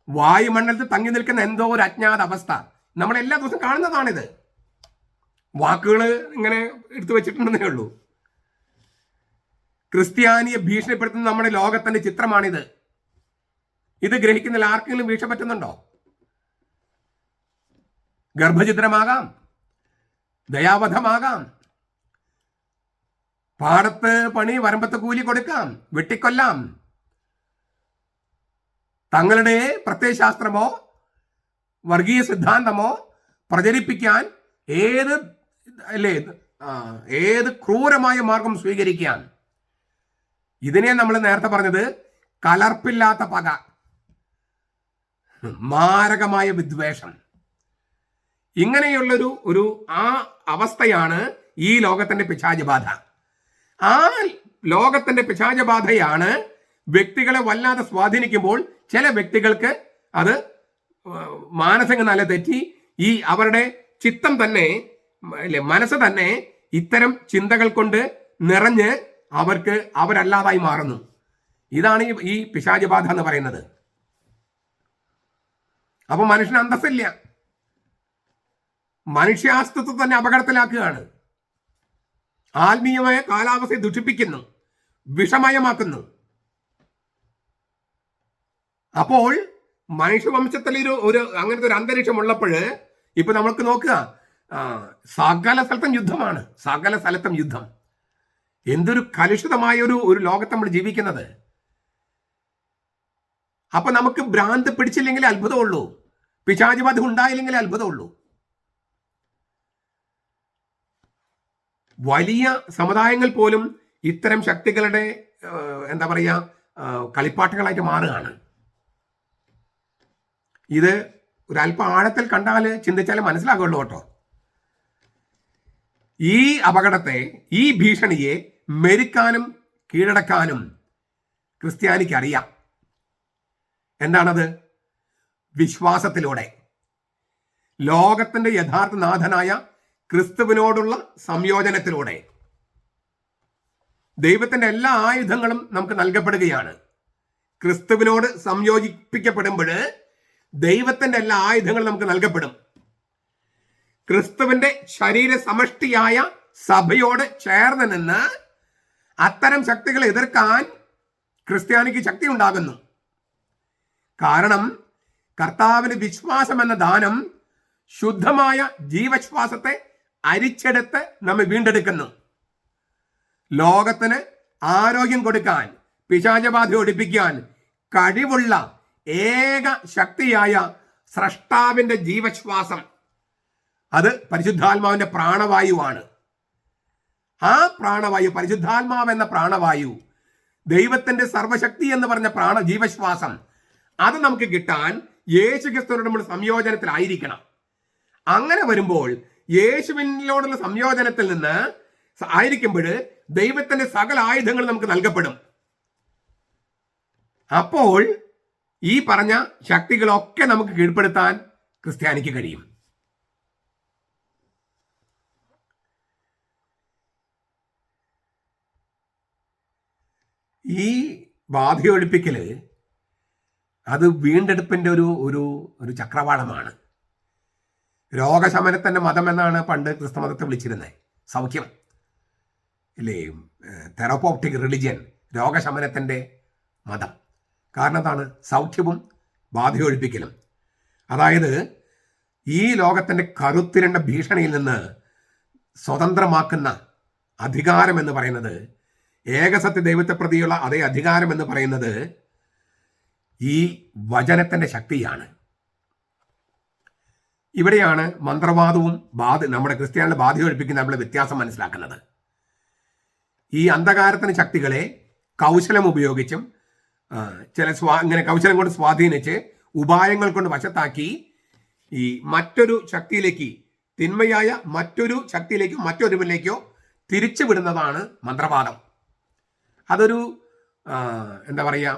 വായുമണ്ഡലത്തിൽ തങ്ങി നിൽക്കുന്ന എന്തോ ഒരു അജ്ഞാത അവസ്ഥ നമ്മൾ എല്ലാ ദിവസവും കാണുന്നതാണിത്. വാക്കുകൾ ഇങ്ങനെ എടുത്തു വെച്ചിട്ടുണ്ടെന്നേ ഉള്ളൂ. ക്രിസ്ത്യാനിയെ ഭീഷണിപ്പെടുത്തുന്ന നമ്മുടെ ലോകത്തിന്റെ ചിത്രമാണിത്. ഇത് ഗ്രഹിക്കുന്നതിൽ ആർക്കെങ്കിലും വീഴ്ച പറ്റുന്നുണ്ടോ? ഗർഭചിത്രമാകാം, ദയാവധമാകാം, പാടത്ത് പണി വരമ്പത്ത് കൂലി കൊടുക്കാം, വെട്ടിക്കൊല്ലാം. തങ്ങളുടെ പ്രത്യയശാസ്ത്രമോ വർഗീയ സിദ്ധാന്തമോ പ്രചരിപ്പിക്കാൻ ഏത് ക്രൂരമായ മാർഗം സ്വീകരിക്കാൻ. ഇതിനെ നമ്മൾ നേരത്തെ പറഞ്ഞത് കലർപ്പില്ലാത്ത പക, മാരകമായ വിദ്വേഷം. ഇങ്ങനെയുള്ളൊരു ആ അവസ്ഥയാണ് ഈ ലോകത്തിന്റെ പിശാചബാധ. ആ ലോകത്തിന്റെ പിശാചബാധയാണ് വ്യക്തികളെ വല്ലാതെ സ്വാധീനിക്കുമ്പോൾ ചില വ്യക്തികൾക്ക് അത് മാനസിക നില തെറ്റി ഈ അവരുടെ ചിത്തം തന്നെ, മനസ്സ് തന്നെ ഇത്തരം ചിന്തകൾ കൊണ്ട് നിറഞ്ഞ് അവരല്ലാതായി മാറുന്നു. ഇതാണ് ഈ പിശാചബാധ എന്ന് പറയുന്നത്. അപ്പൊ മനുഷ്യന് അന്തസ്സില്ല, മനുഷ്യാസ്തിത്വം തന്നെ അപകടത്തിലാക്കുകയാണ്. ആത്മീയമായ കാലാവസ്ഥയെ ദുഷിപ്പിക്കുന്നു, വിഷമയമാക്കുന്നു. അപ്പോൾ മനുഷ്യവംശത്തിൽ അങ്ങനത്തെ ഒരു അന്തരീക്ഷം ഉള്ളപ്പോൾ ഇപ്പൊ നമ്മൾക്ക് നോക്കുക, സകല സ്ഥലത്തും യുദ്ധമാണ്, സകല സ്ഥലത്തും യുദ്ധം. എന്തൊരു കലുഷിതമായ ഒരു ലോകത്ത് നമ്മൾ ജീവിക്കുന്നത്. അപ്പൊ നമുക്ക് ഭ്രാന്ത് പിടിച്ചില്ലെങ്കിൽ അത്ഭുതമുള്ളൂ, പിശാച് ബാധ ഉണ്ടായില്ലെങ്കിൽ അത്ഭുതമുള്ളൂ. വലിയ സമുദായങ്ങൾ പോലും ഇത്തരം ശക്തികളുടെ എന്താ പറയുക കളിപ്പാട്ടുകളായിട്ട് മാറുകയാണ്. ഇത് ഒരല്പം ആഴത്തിൽ കണ്ടാൽ ചിന്തിച്ചാൽ മനസ്സിലാകുള്ളൂ കേട്ടോ. ഈ അപകടത്തെ, ഈ ഭീഷണിയെ മെരിക്കാനും കീഴടക്കാനും ക്രിസ്ത്യാനിക്ക് അറിയാം. എന്താണത്? വിശ്വാസത്തിലൂടെ, ലോകത്തിന്റെ യഥാർത്ഥ നാഥനായ ക്രിസ്തുവിനോടുള്ള സംയോജനത്തിലൂടെ. ദൈവത്തിന്റെ എല്ലാ ആയുധങ്ങളും നമുക്ക് നൽകപ്പെടുകയാണ്. ക്രിസ്തുവിനോട് സംയോജിപ്പിക്കപ്പെടുമ്പോൾ ദൈവത്തിന്റെ എല്ലാ ആയുധങ്ങളും നമുക്ക് നൽകപ്പെടും. ക്രിസ്തുവിന്റെ ശരീര സമഷ്ടിയായ സഭയോട് ചേർന്ന് നിന്ന് അത്തരം ശക്തികളെ എതിർക്കാൻ ക്രിസ്ത്യാനിക്ക് ശക്തി ഉണ്ടാകുന്നു. കാരണം കർത്താവിന് വിശ്വാസം എന്ന ദാനം ശുദ്ധമായ ജീവശ്വാസത്തെ അരിച്ചെടുത്ത് നമ്മെ വീണ്ടെടുക്കുന്നു. ലോകത്തിന് ആരോഗ്യം കൊടുക്കാൻ, പിശാചബാധ ഒടിപ്പിക്കാൻ കഴിവുള്ള ഏക ശക്തിയായ സ്രഷ്ടാവിന്റെ ജീവശ്വാസം, അത് പരിശുദ്ധാത്മാവിന്റെ പ്രാണവായുവാണ്. ആ പ്രാണവായു, പരിശുദ്ധാത്മാവ് എന്ന പ്രാണവായു, ദൈവത്തിന്റെ സർവശക്തി എന്ന് പറഞ്ഞ ജീവശ്വാസം, അത് നമുക്ക് കിട്ടാൻ യേശുക്രിസ്തുവിനോട് നമ്മൾ സംയോജനത്തിലായിരിക്കണം. അങ്ങനെ വരുമ്പോൾ യേശുവിനോടുള്ള സംയോജനത്തിൽ നിന്ന് ആയിരിക്കുമ്പോൾ ദൈവത്തിന്റെ സകല ആയുധങ്ങൾ നമുക്ക് നൽകപ്പെടും. അപ്പോൾ ഈ പറഞ്ഞ ശക്തികളൊക്കെ നമുക്ക് കീഴ്പ്പെടുത്താൻ ക്രിസ്ത്യാനിക്ക് കഴിയും. ഈ ബാധയൊഴിപ്പിക്കല് അത് വീണ്ടെടുപ്പിന്റെ ഒരു ചക്രവാളമാണ്. രോഗശമനത്തിന്റെ മതം എന്നാണ് പണ്ട് ക്രിസ്തുമതത്തെ വിളിച്ചിരുന്നത്. സൗഖ്യം ഇല്ലേ, തെറാപ്പൂട്ടിക് റിലിജിയൻ, രോഗശമനത്തിന്റെ മതം. കാരണം എന്താണ്? സൗഖ്യവും ബാധയൊഴിപ്പിക്കലും. അതായത് ഈ ലോകത്തിന്റെ കരുത്തിരണ്ട ഭീഷണിയിൽ നിന്ന് സ്വതന്ത്രമാക്കുന്ന അധികാരം എന്ന് പറയുന്നത്, ഏകസത്യ ദൈവത്തെ പ്രതിയുള്ള അതേ അധികാരം എന്ന് പറയുന്നത് ഈ വചനത്തിന്റെ ശക്തിയാണ്. ഇവിടെയാണ് മന്ത്രവാദവും നമ്മുടെ ക്രിസ്ത്യാനികളെ ബാധയൊഴിപ്പിക്കുന്ന നമ്മളെ വ്യത്യാസം മനസ്സിലാക്കുന്നത്. ഈ അന്ധകാരത്തിന് ശക്തികളെ കൗശലം ഉപയോഗിച്ചും ഇങ്ങനെ കൗശലം കൊണ്ട് സ്വാധീനിച്ച് ഉപായങ്ങൾ കൊണ്ട് വശത്താക്കി ഈ മറ്റൊരു ശക്തിയിലേക്ക്, തിന്മയായ മറ്റൊരു ശക്തിയിലേക്കോ മറ്റൊരുവിലേക്കോ തിരിച്ചു വിടുന്നതാണ് മന്ത്രവാദം. അതൊരു എന്താ പറയുക,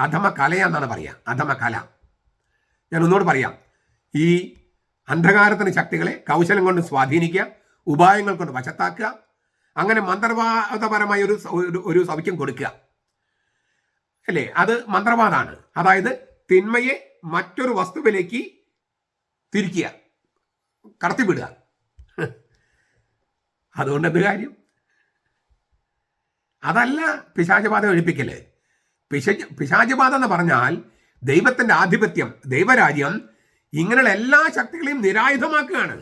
അധമ കലയാന്നാണ് പറയുക. അധമ കല. ഞാൻ ഒന്നുകൂടെ പറയാം. ഈ അന്ധകാരത്തിന് ശക്തികളെ കൗശലം കൊണ്ട് സ്വാധീനിക്കുക, ഉപായങ്ങൾ കൊണ്ട് വശത്താക്കുക, അങ്ങനെ മന്ത്രവാദപരമായ ഒരു സൗഖ്യം കൊടുക്കുക, അല്ലേ? അത് മന്ത്രവാദമാണ്. അതായത് തിന്മയെ മറ്റൊരു വസ്തുവിലേക്ക് തിരിക്കുക, കടത്തിവിടുക. അതുകൊണ്ട് എന്ത് കാര്യം? അതല്ല പിശാചബാധ ഒഴിപ്പിക്കല്. പിശാചബാധ എന്ന് പറഞ്ഞാൽ ദൈവത്തിന്റെ ആധിപത്യം, ദൈവരാജ്യം ഇങ്ങനെയുള്ള എല്ലാ ശക്തികളെയും നിരായുധമാക്കുകയാണ്.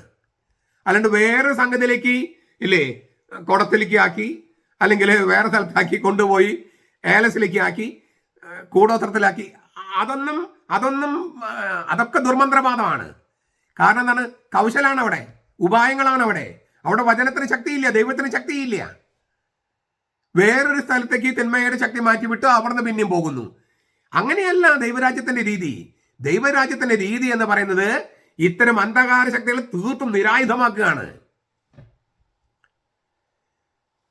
അല്ലാണ്ട് വേറൊരു സംഗതിയിലേക്ക് ഇല്ലേ, കുടത്തിലേക്ക് ആക്കി, അല്ലെങ്കിൽ വേറെ സ്ഥലത്താക്കി കൊണ്ടുപോയി ഏലസിലേക്ക് ആക്കി, കൂടോത്രത്തിലാക്കി, അതൊക്കെ ദുർമന്ത്രവാദമാണ്. കാരണം എന്താണ്? കൗശലാണ് അവിടെ, ഉപായങ്ങളാണ് അവിടെ വചനത്തിന് ശക്തിയില്ല, ദൈവത്തിന് ശക്തിയില്ല. വേറൊരു സ്ഥലത്തേക്ക് തിന്മയുടെ ശക്തി മാറ്റിവിട്ട് അവിടുന്ന് പിന്നെയും പോകുന്നു. അങ്ങനെയല്ല ദൈവരാജ്യത്തിന്റെ രീതി. ദൈവരാജ്യത്തിന്റെ രീതി എന്ന് പറയുന്നത് ഇത്തരം അന്ധകാര ശക്തികളെ തീർത്തും നിരായുധമാക്കുകയാണ്.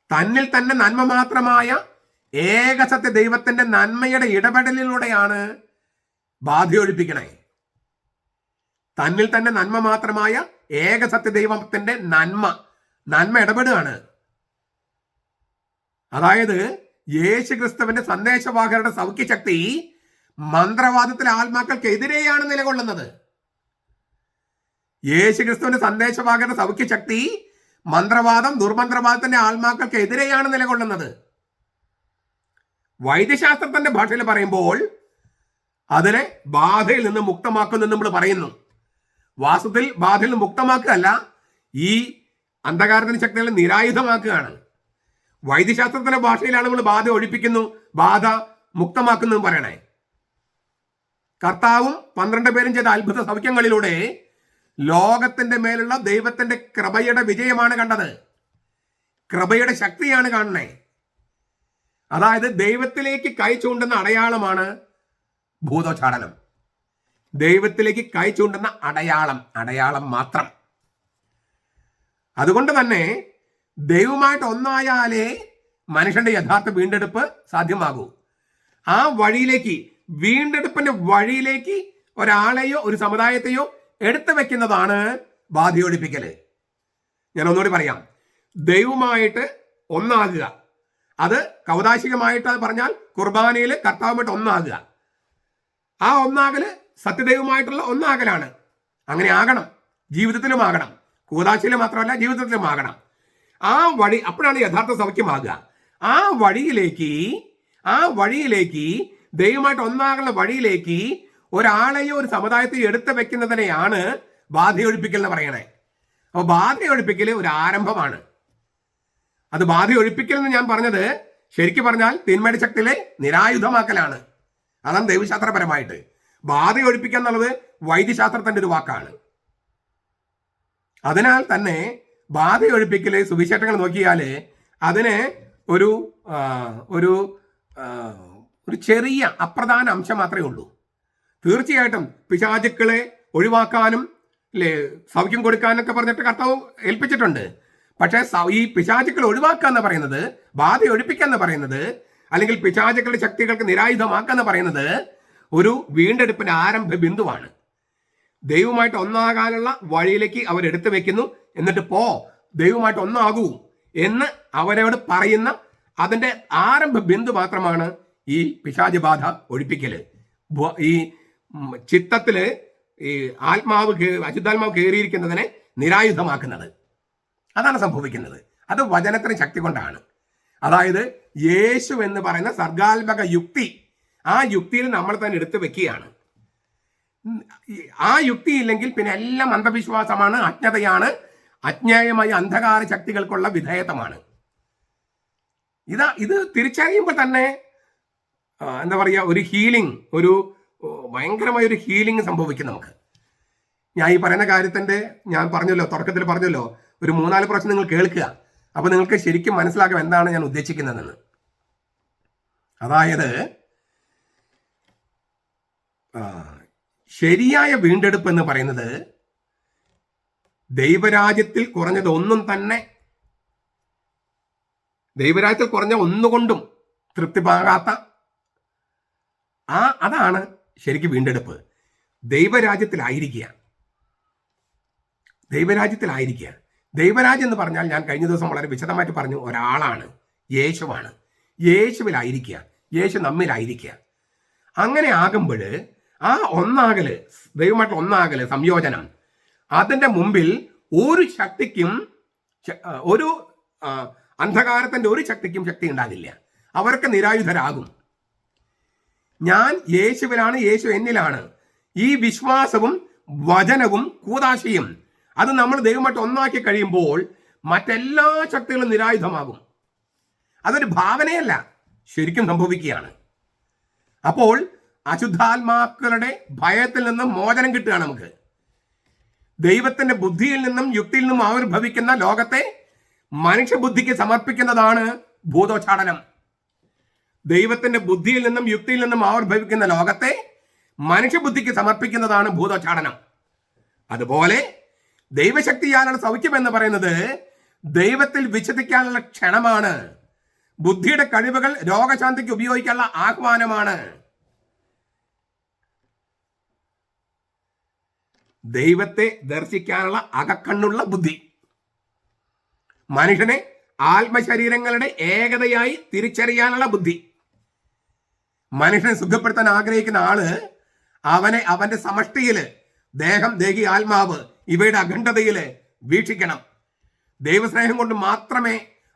തന്നിൽ തന്നെ നന്മ മാത്രമായ ഏകസത്യ ദൈവത്തിന്റെ നന്മയുടെ ഇടപെടലിലൂടെയാണ് ബാധയൊഴിപ്പിക്കണേ. തന്നിൽ തന്നെ നന്മ മാത്രമായ ഏകസത്യ ദൈവത്തിന്റെ നന്മ ഇടപെടുകയാണ്. അതായത് യേശു ക്രിസ്തുവിന്റെ സന്ദേശവാഹകരുടെ സൗഖ്യശക്തി മന്ത്രവാദത്തിലെ ആത്മാക്കൾക്കെതിരെയാണ് നിലകൊള്ളുന്നത്. യേശു ക്രിസ്തുവിന്റെ സന്ദേശവാഹകരുടെ സൗഖ്യശക്തി മന്ത്രവാദം, ദുർമന്ത്രവാദത്തിന്റെ ആത്മാക്കൾക്കെതിരെയാണ് നിലകൊള്ളുന്നത്. വൈദ്യശാസ്ത്രത്തിന്റെ ഭാഷയിൽ പറയുമ്പോൾ അതിനെ ബാധയിൽ നിന്ന് മുക്തമാക്കുന്നു നമ്മൾ പറയുന്നു. വാസ്തവത്തിൽ ബാധയിൽ നിന്ന് മുക്തമാക്കുകയല്ല, ഈ അന്ധകാരത്തിന്റെ ശക്തികളെ നിരായുധമാക്കുകയാണ്. വൈദ്യശാസ്ത്രത്തിന്റെ ഭാഷയിലാണ് നമ്മൾ ബാധ ഒഴിപ്പിക്കുന്നു, ബാധ മുക്തമാക്കുന്നു പറയണേ. കർത്താവും 12 പേരും ചെയ്ത അത്ഭുത സൗഖ്യങ്ങളിലൂടെ ലോകത്തിന്റെ മേലുള്ള ദൈവത്തിന്റെ കൃപയുടെ വിജയമാണ് കണ്ടത്. കൃപയുടെ ശക്തിയാണ് കാണുന്നത്. അതായത് ദൈവത്തിലേക്ക് കൈ ചൂണ്ടുന്ന അടയാളമാണ് ഭൂതോച്ചാടനം. ദൈവത്തിലേക്ക് കൈ ചൂണ്ടുന്ന അടയാളം മാത്രം. അതുകൊണ്ട് തന്നെ ദൈവമായിട്ട് ഒന്നായാലേ മനുഷ്യന്റെ യഥാർത്ഥ വീണ്ടെടുപ്പ് സാധ്യമാകൂ. ആ വഴിയിലേക്ക്, വീണ്ടെടുപ്പിന്റെ വഴിയിലേക്ക് ഒരാളെയോ ഒരു സമുദായത്തെയോ എടുത്തു വെക്കുന്നതാണ് ബാധയൊഴിപ്പിക്കല്. ഞാൻ ഒന്നുകൂടി പറയാം. ദൈവമായിട്ട് ഒന്നാകുക, അത് കൗതാശികമായിട്ട് പറഞ്ഞാൽ കുർബാനയിൽ കർത്താവുമായിട്ട് ഒന്നാകുക. ആ ഒന്നാകല് സത്യദൈവമായിട്ടുള്ള ഒന്നാകലാണ്. അങ്ങനെ ആകണം, ജീവിതത്തിലും ആകണം. കൂതാശയിലും മാത്രമല്ല, ജീവിതത്തിലും ആകണം. ആ വഴി, അപ്പോഴാണ് യഥാർത്ഥ സൗഖ്യമാകുക. ആ വഴിയിലേക്ക് ദൈവമായിട്ട് ഒന്നാകുന്ന വഴിയിലേക്ക് ഒരാളെയോ ഒരു സമുദായത്തെയോ എടുത്തു വെക്കുന്നതിനെയാണ് ബാധയൊഴിപ്പിക്കൽ എന്ന് പറയണേ. അപ്പോൾ ബാധയൊഴിപ്പിക്കൽ ഒരു ആരംഭമാണ്. അത് ബാധയൊഴിപ്പിക്കൽ എന്ന് ഞാൻ പറഞ്ഞത് ശരിക്കും പറഞ്ഞാൽ തിന്മയുടെ ശക്തിയിലെ നിരായുധമാക്കലാണ്. അതാണ് ദൈവശാസ്ത്രപരമായിട്ട്. ബാധയൊഴിപ്പിക്കുക എന്നുള്ളത് വൈദ്യശാസ്ത്രത്തിന്റെ ഒരു വാക്കാണ്. അതിനാൽ തന്നെ ബാധയൊഴിപ്പിക്കല് സുവിശേഷങ്ങൾ നോക്കിയാൽ അതിന് ഒരു ഒരു ഒരു ചെറിയ അപ്രധാന അംശം മാത്രമേ ഉള്ളൂ. തീർച്ചയായിട്ടും പിശാചുക്കളെ ഒഴിവാക്കാനും സൗഖ്യം കൊടുക്കാനൊക്കെ പറഞ്ഞിട്ട് കർത്താവ് ഏൽപ്പിച്ചിട്ടുണ്ട്. പക്ഷേ ഈ പിശാചുക്കളെ ഒഴിവാക്കുക എന്ന് പറയുന്നത്, ബാധയൊഴിപ്പിക്കുക എന്ന് പറയുന്നത്, അല്ലെങ്കിൽ പിശാചുക്കളുടെ ശക്തികൾക്ക് നിരായുധമാക്കുക എന്ന് പറയുന്നത് ഒരു വീണ്ടെടുപ്പിന്റെ ആരംഭ ബിന്ദുവാണ്. ദൈവമായിട്ട് ഒന്നാകാനുള്ള വഴിയിലേക്ക് അവരെടുത്തു വെക്കുന്നു. എന്നിട്ട് ദൈവമായിട്ട് ഒന്നാകൂ എന്ന് അവരോട് പറയുന്ന അതിന്റെ ആരംഭ ബിന്ദു മാത്രമാണ് ഈ പിശാച് ബാധ ഒഴിപ്പിക്കല്. ഈ ചിത്തത്തില് ഈ അശുദ്ധാത്മാവ് കയറിയിരിക്കുന്നതിനെ നിരായുധമാക്കുന്നത്. അതാണ് സംഭവിക്കുന്നത്. അത് വചനത്തിന് ശക്തി കൊണ്ടാണ്. അതായത് യേശു എന്ന് പറയുന്ന സർഗാത്മക യുക്തി, ആ യുക്തിയിൽ നമ്മൾ തന്നെ എടുത്തു വെക്കുകയാണ്. ആ യുക്തി ഇല്ലെങ്കിൽ പിന്നെ എല്ലാം അന്ധവിശ്വാസമാണ്, അജ്ഞതയാണ്, അജ്ഞേയമായ അന്ധകാര ശക്തികൾക്കുള്ള വിധേയത്വമാണ്. ഇത് തിരിച്ചറിയുമ്പോൾ തന്നെ എന്താ പറയുക, ഒരു ഹീലിംഗ്, ഒരു ഭയങ്കരമായ ഒരു ഹീലിംഗ് സംഭവിക്കും നമുക്ക്. ഞാൻ ഈ പറയുന്ന കാര്യത്തിന്റെ ഞാൻ പറഞ്ഞല്ലോ, തുടക്കത്തിൽ പറഞ്ഞല്ലോ, ഒരു 3-4 പ്രാവശ്യം നിങ്ങൾ കേൾക്കുക. അപ്പൊ നിങ്ങൾക്ക് ശരിക്കും മനസ്സിലാക്കാം എന്താണ് ഞാൻ ഉദ്ദേശിക്കുന്നതെന്ന്. അതായത് ശരിയായ വീണ്ടെടുപ്പ് എന്ന് പറയുന്നത് ദൈവരാജ്യത്തിൽ കുറഞ്ഞത് ഒന്നുകൊണ്ടും തൃപ്തിപ്പാകാത്ത അതാണ് ശരിക്കും വീണ്ടെടുപ്പ്. ദൈവരാജ്യത്തിലായിരിക്കുക. ദൈവരാജ്യം എന്ന് പറഞ്ഞാൽ ഞാൻ കഴിഞ്ഞ ദിവസം വളരെ വിശദമായിട്ട് പറഞ്ഞു, ഒരാളാണ്, യേശുവാണ്. യേശുവിലായിരിക്കുക, യേശു നമ്മിലായിരിക്കുക. അങ്ങനെ ആകുമ്പോൾ ആ ഒന്നാകല്, ദൈവമായിട്ട് ഒന്നാകല്, സംയോജനം, അതിന്റെ മുമ്പിൽ ഒരു ശക്തിക്കും, ഒരു അന്ധകാരത്തിന്റെ ഒരു ശക്തിക്കും ശക്തി ഉണ്ടാകില്ല. അവർക്ക് നിരായുധരാകും. ഞാൻ യേശുവിലാണ്, യേശു എന്നിലാണ്. ഈ വിശ്വാസവും വചനവും കൂദാശയും അത് നമ്മൾ ദൈവമായിട്ട് ഒന്നാക്കി കഴിയുമ്പോൾ മറ്റെല്ലാ ശക്തികളും നിരായുധമാകും. അതൊരു ഭാവനയല്ല, ശരിക്കും സംഭവിക്കുകയാണ്. അപ്പോൾ അശുദ്ധാത്മാക്കളുടെ ഭയത്തിൽ നിന്നും മോചനം കിട്ടുകയാണ് നമുക്ക്. ദൈവത്തിന്റെ ബുദ്ധിയിൽ നിന്നും യുക്തിയിൽ നിന്നും ആവിർഭവിക്കുന്ന ലോകത്തെ മനുഷ്യബുദ്ധിക്ക് സമർപ്പിക്കുന്നതാണ് ഭൂതോച്ചാടനം. ദൈവത്തിന്റെ ബുദ്ധിയിൽ നിന്നും യുക്തിയിൽ നിന്നും ആവിർഭവിക്കുന്ന ലോകത്തെ മനുഷ്യബുദ്ധിക്ക് സമർപ്പിക്കുന്നതാണ് ഭൂതോച്ചാടനം. അതുപോലെ ദൈവശക്തിയാലുള്ള സൗഖ്യം എന്ന് പറയുന്നത് ദൈവത്തിൽ വിശ്വസിക്കാനുള്ള ക്ഷണമാണ്. ബുദ്ധിയുടെ കഴിവുകൾ രോഗശാന്തിക്ക് ഉപയോഗിക്കാനുള്ള ആഹ്വാനമാണ്. ദൈവത്തെ ദർശിക്കാനുള്ള അകക്കണ്ണുള്ള ബുദ്ധി, മനുഷ്യനെ ആത്മശരീരങ്ങളുടെ ഏകതയായി തിരിച്ചറിയാനുള്ള ബുദ്ധി. മനുഷ്യനെ സുഖപ്പെടുത്താൻ ആഗ്രഹിക്കുന്ന ആള് അവന്റെ സമഷ്ടിയില് ദേഹം, ദേഹി, ആത്മാവ് ഇവയുടെ അഖണ്ഡതയില് വീക്ഷിക്കണം. ദൈവസ്നേഹം കൊണ്ട് മാത്രമേ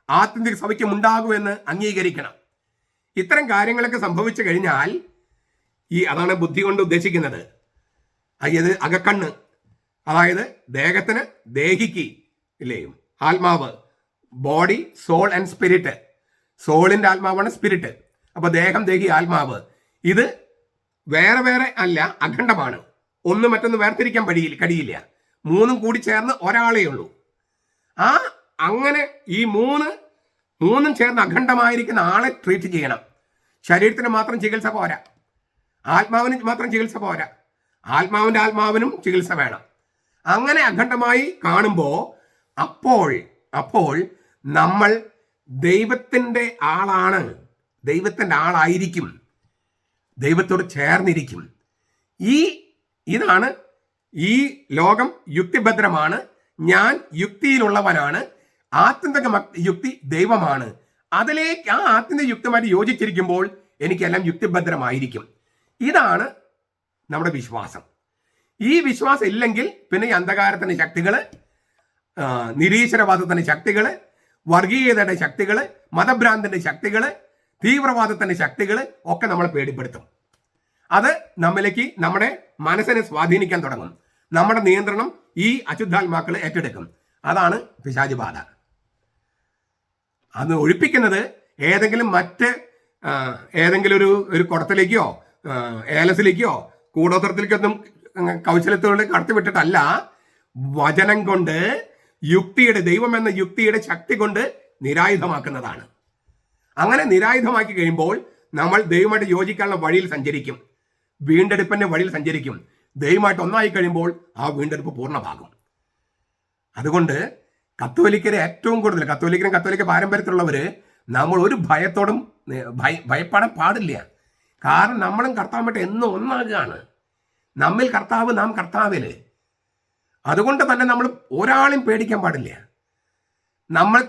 ആത്യന്തിക സൗഖ്യം ഉണ്ടാകൂ എന്ന് അംഗീകരിക്കണം. ഇത്തരം കാര്യങ്ങളൊക്കെ സംഭവിച്ചു കഴിഞ്ഞാൽ അതാണ് ബുദ്ധി കൊണ്ട് ഉദ്ദേശിക്കുന്നത്. അതായത് അകക്കണ്ണ്, അതായത് ദേഹത്തിന്, ദേഹിക്ക് ഇല്ലേയും ആത്മാവ്, ബോഡി, സോൾ ആൻഡ് സ്പിരിറ്റ്. സോളിന്റെ ആത്മാവാണ് സ്പിരിറ്റ്. അപ്പൊ ദേഹം, ദേഹി, ആത്മാവ് ഇത് വേറെ വേറെ അല്ല, അഖണ്ഡമാണ്. ഒന്ന് മറ്റൊന്ന് വേർതിരിക്കാൻ കഴിയില്ല. മൂന്നും കൂടി ചേർന്ന് ഒരാളേ ഉള്ളൂ. അങ്ങനെ ഈ മൂന്നും ചേർന്ന് അഖണ്ഡമായിരിക്കുന്ന ആളെ ട്രീറ്റ് ചെയ്യണം. ശരീരത്തിന് മാത്രം ചികിത്സ പോരാ, ആത്മാവിന് മാത്രം ചികിത്സ പോരാ, ആത്മാവിനും ചികിത്സ വേണം. അങ്ങനെ അഖണ്ഡമായി കാണുമ്പോൾ അപ്പോൾ നമ്മൾ ദൈവത്തിൻ്റെ ആളാണ്, ദൈവത്തിൻ്റെ ആളായിരിക്കും, ദൈവത്തോട് ചേർന്നിരിക്കും. ഇതാണ് ഈ ലോകം യുക്തിഭദ്രമാണ്, ഞാൻ യുക്തിയിലുള്ളവനാണ്, ആത്യന്തിക യുക്തി ദൈവമാണ്. അതിലേക്ക് ആത്യന്തിക യുക്തിയുമായിട്ട് യോജിച്ചിരിക്കുമ്പോൾ എനിക്കെല്ലാം യുക്തിഭദ്രമായിരിക്കും. ഇതാണ് നമ്മുടെ വിശ്വാസം. ഈ വിശ്വാസം ഇല്ലെങ്കിൽ പിന്നെ ഈ അന്ധകാരത്തിൻ്റെ ശക്തികൾ, നിരീശ്വരവാദത്തിൻ്റെ ശക്തികൾ, വർഗീയതയുടെ ശക്തികൾ, മതഭ്രാന്തിൻ്റെ ശക്തികൾ, തീവ്രവാദത്തിൻ്റെ ശക്തികൾ ഒക്കെ നമ്മളെ പേടിപ്പെടുത്തും. അത് നമ്മിലേക്ക് നമ്മുടെ മനസ്സിനെ സ്വാധീനിക്കാൻ തുടങ്ങും. നമ്മുടെ നിയന്ത്രണം ഈ അശുദ്ധാത്മാക്കൾ ഏറ്റെടുക്കും. അതാണ് പിശാച് ബാധ. അത് ഒഴിപ്പിക്കുന്നത് ഏതെങ്കിലും ഒരു കുടത്തിലേക്കോ ഏലസിലേക്കോ കൂടോത്രത്തിലേക്കൊന്നും കൗശലത്തോടെ കടത്തിവിട്ടിട്ടല്ല, വചനം കൊണ്ട്, ദൈവം എന്ന യുക്തിയുടെ ശക്തി കൊണ്ട് നിരായുധമാക്കുന്നതാണ്. അങ്ങനെ നിരായുധമാക്കി കഴിയുമ്പോൾ നമ്മൾ ദൈവമായിട്ട് യോജിക്കാനുള്ള വഴിയിൽ സഞ്ചരിക്കും, വീണ്ടെടുപ്പിന്റെ വഴിയിൽ സഞ്ചരിക്കും. ദൈവമായിട്ട് ഒന്നായി കഴിയുമ്പോൾ ആ വീണ്ടെടുപ്പ് പൂർണ്ണമാകും. അതുകൊണ്ട് കത്തോലിക്കരെ ഏറ്റവും കൂടുതൽ, കത്തോലിക്ക പാരമ്പര്യത്തിലുള്ളവര് നമ്മൾ ഒരു ഭയത്തോടും ഭയപ്പെടാൻ പാടില്ല. കാരണം നമ്മളും കർത്താവുമായിട്ട് എന്നും ഒന്നാകുകയാണ്. നമ്മിൽ കർത്താവ്, നാം കർത്താവില്. അതുകൊണ്ട് തന്നെ നമ്മൾ ഒരാളെയും പേടിക്കാൻ പാടില്ല. നമ്മൾ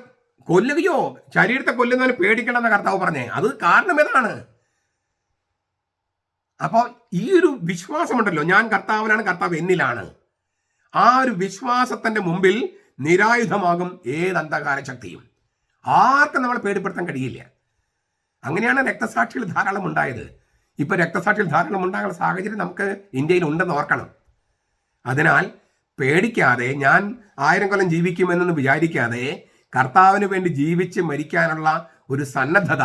കൊല്ലുകയോ ശരീരത്തെ കൊല്ലുന്നവന് പേടിക്കണമെന്ന കർത്താവ് പറഞ്ഞേ. അത് കാരണം ഏതാണ്? അപ്പോൾ ഈ ഒരു വിശ്വാസമുണ്ടല്ലോ, ഞാൻ കർത്താവിലാണ്, കർത്താവ് എന്നിലാണ്, ആ ഒരു വിശ്വാസത്തിന്റെ മുമ്പിൽ നിരായുധമാകും ഏത് അന്ധകാര ശക്തിയും. ആർക്കും നമ്മളെ പേടിപ്പെടുത്താൻ കഴിയില്ല. അങ്ങനെയാണ് രക്തസാക്ഷികൾ ധാരാളം ഉണ്ടായത്. ഇപ്പൊ രക്തസാക്ഷികൾ ധാരാളം ഉണ്ടാകുന്ന സാഹചര്യം നമുക്ക് ഇന്ത്യയിൽ ഉണ്ടെന്ന് ഓർക്കണം. അതിനാൽ പേടിക്കാതെ, ഞാൻ 1000 കൊല്ലം ജീവിക്കുമെന്നൊന്ന് വിചാരിക്കാതെ, കർത്താവിന് വേണ്ടി ജീവിച്ച് മരിക്കാനുള്ള ഒരു സന്നദ്ധത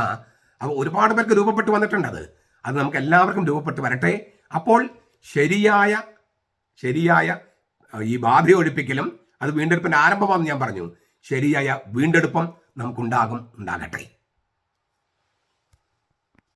ഒരുപാട് പേർക്ക് രൂപപ്പെട്ടു വന്നിട്ടുണ്ട്. അത് നമുക്ക് എല്ലാവർക്കും രൂപപ്പെട്ടു വരട്ടെ. അപ്പോൾ ശരിയായ ഈ ബാധയൊഴിപ്പിക്കലും അത് വീണ്ടെടുപ്പിന്റെ ആരംഭമാണെന്ന് ഞാൻ പറഞ്ഞു. ശരിയായ വീണ്ടെടുപ്പും ഉണ്ടാകട്ടെ.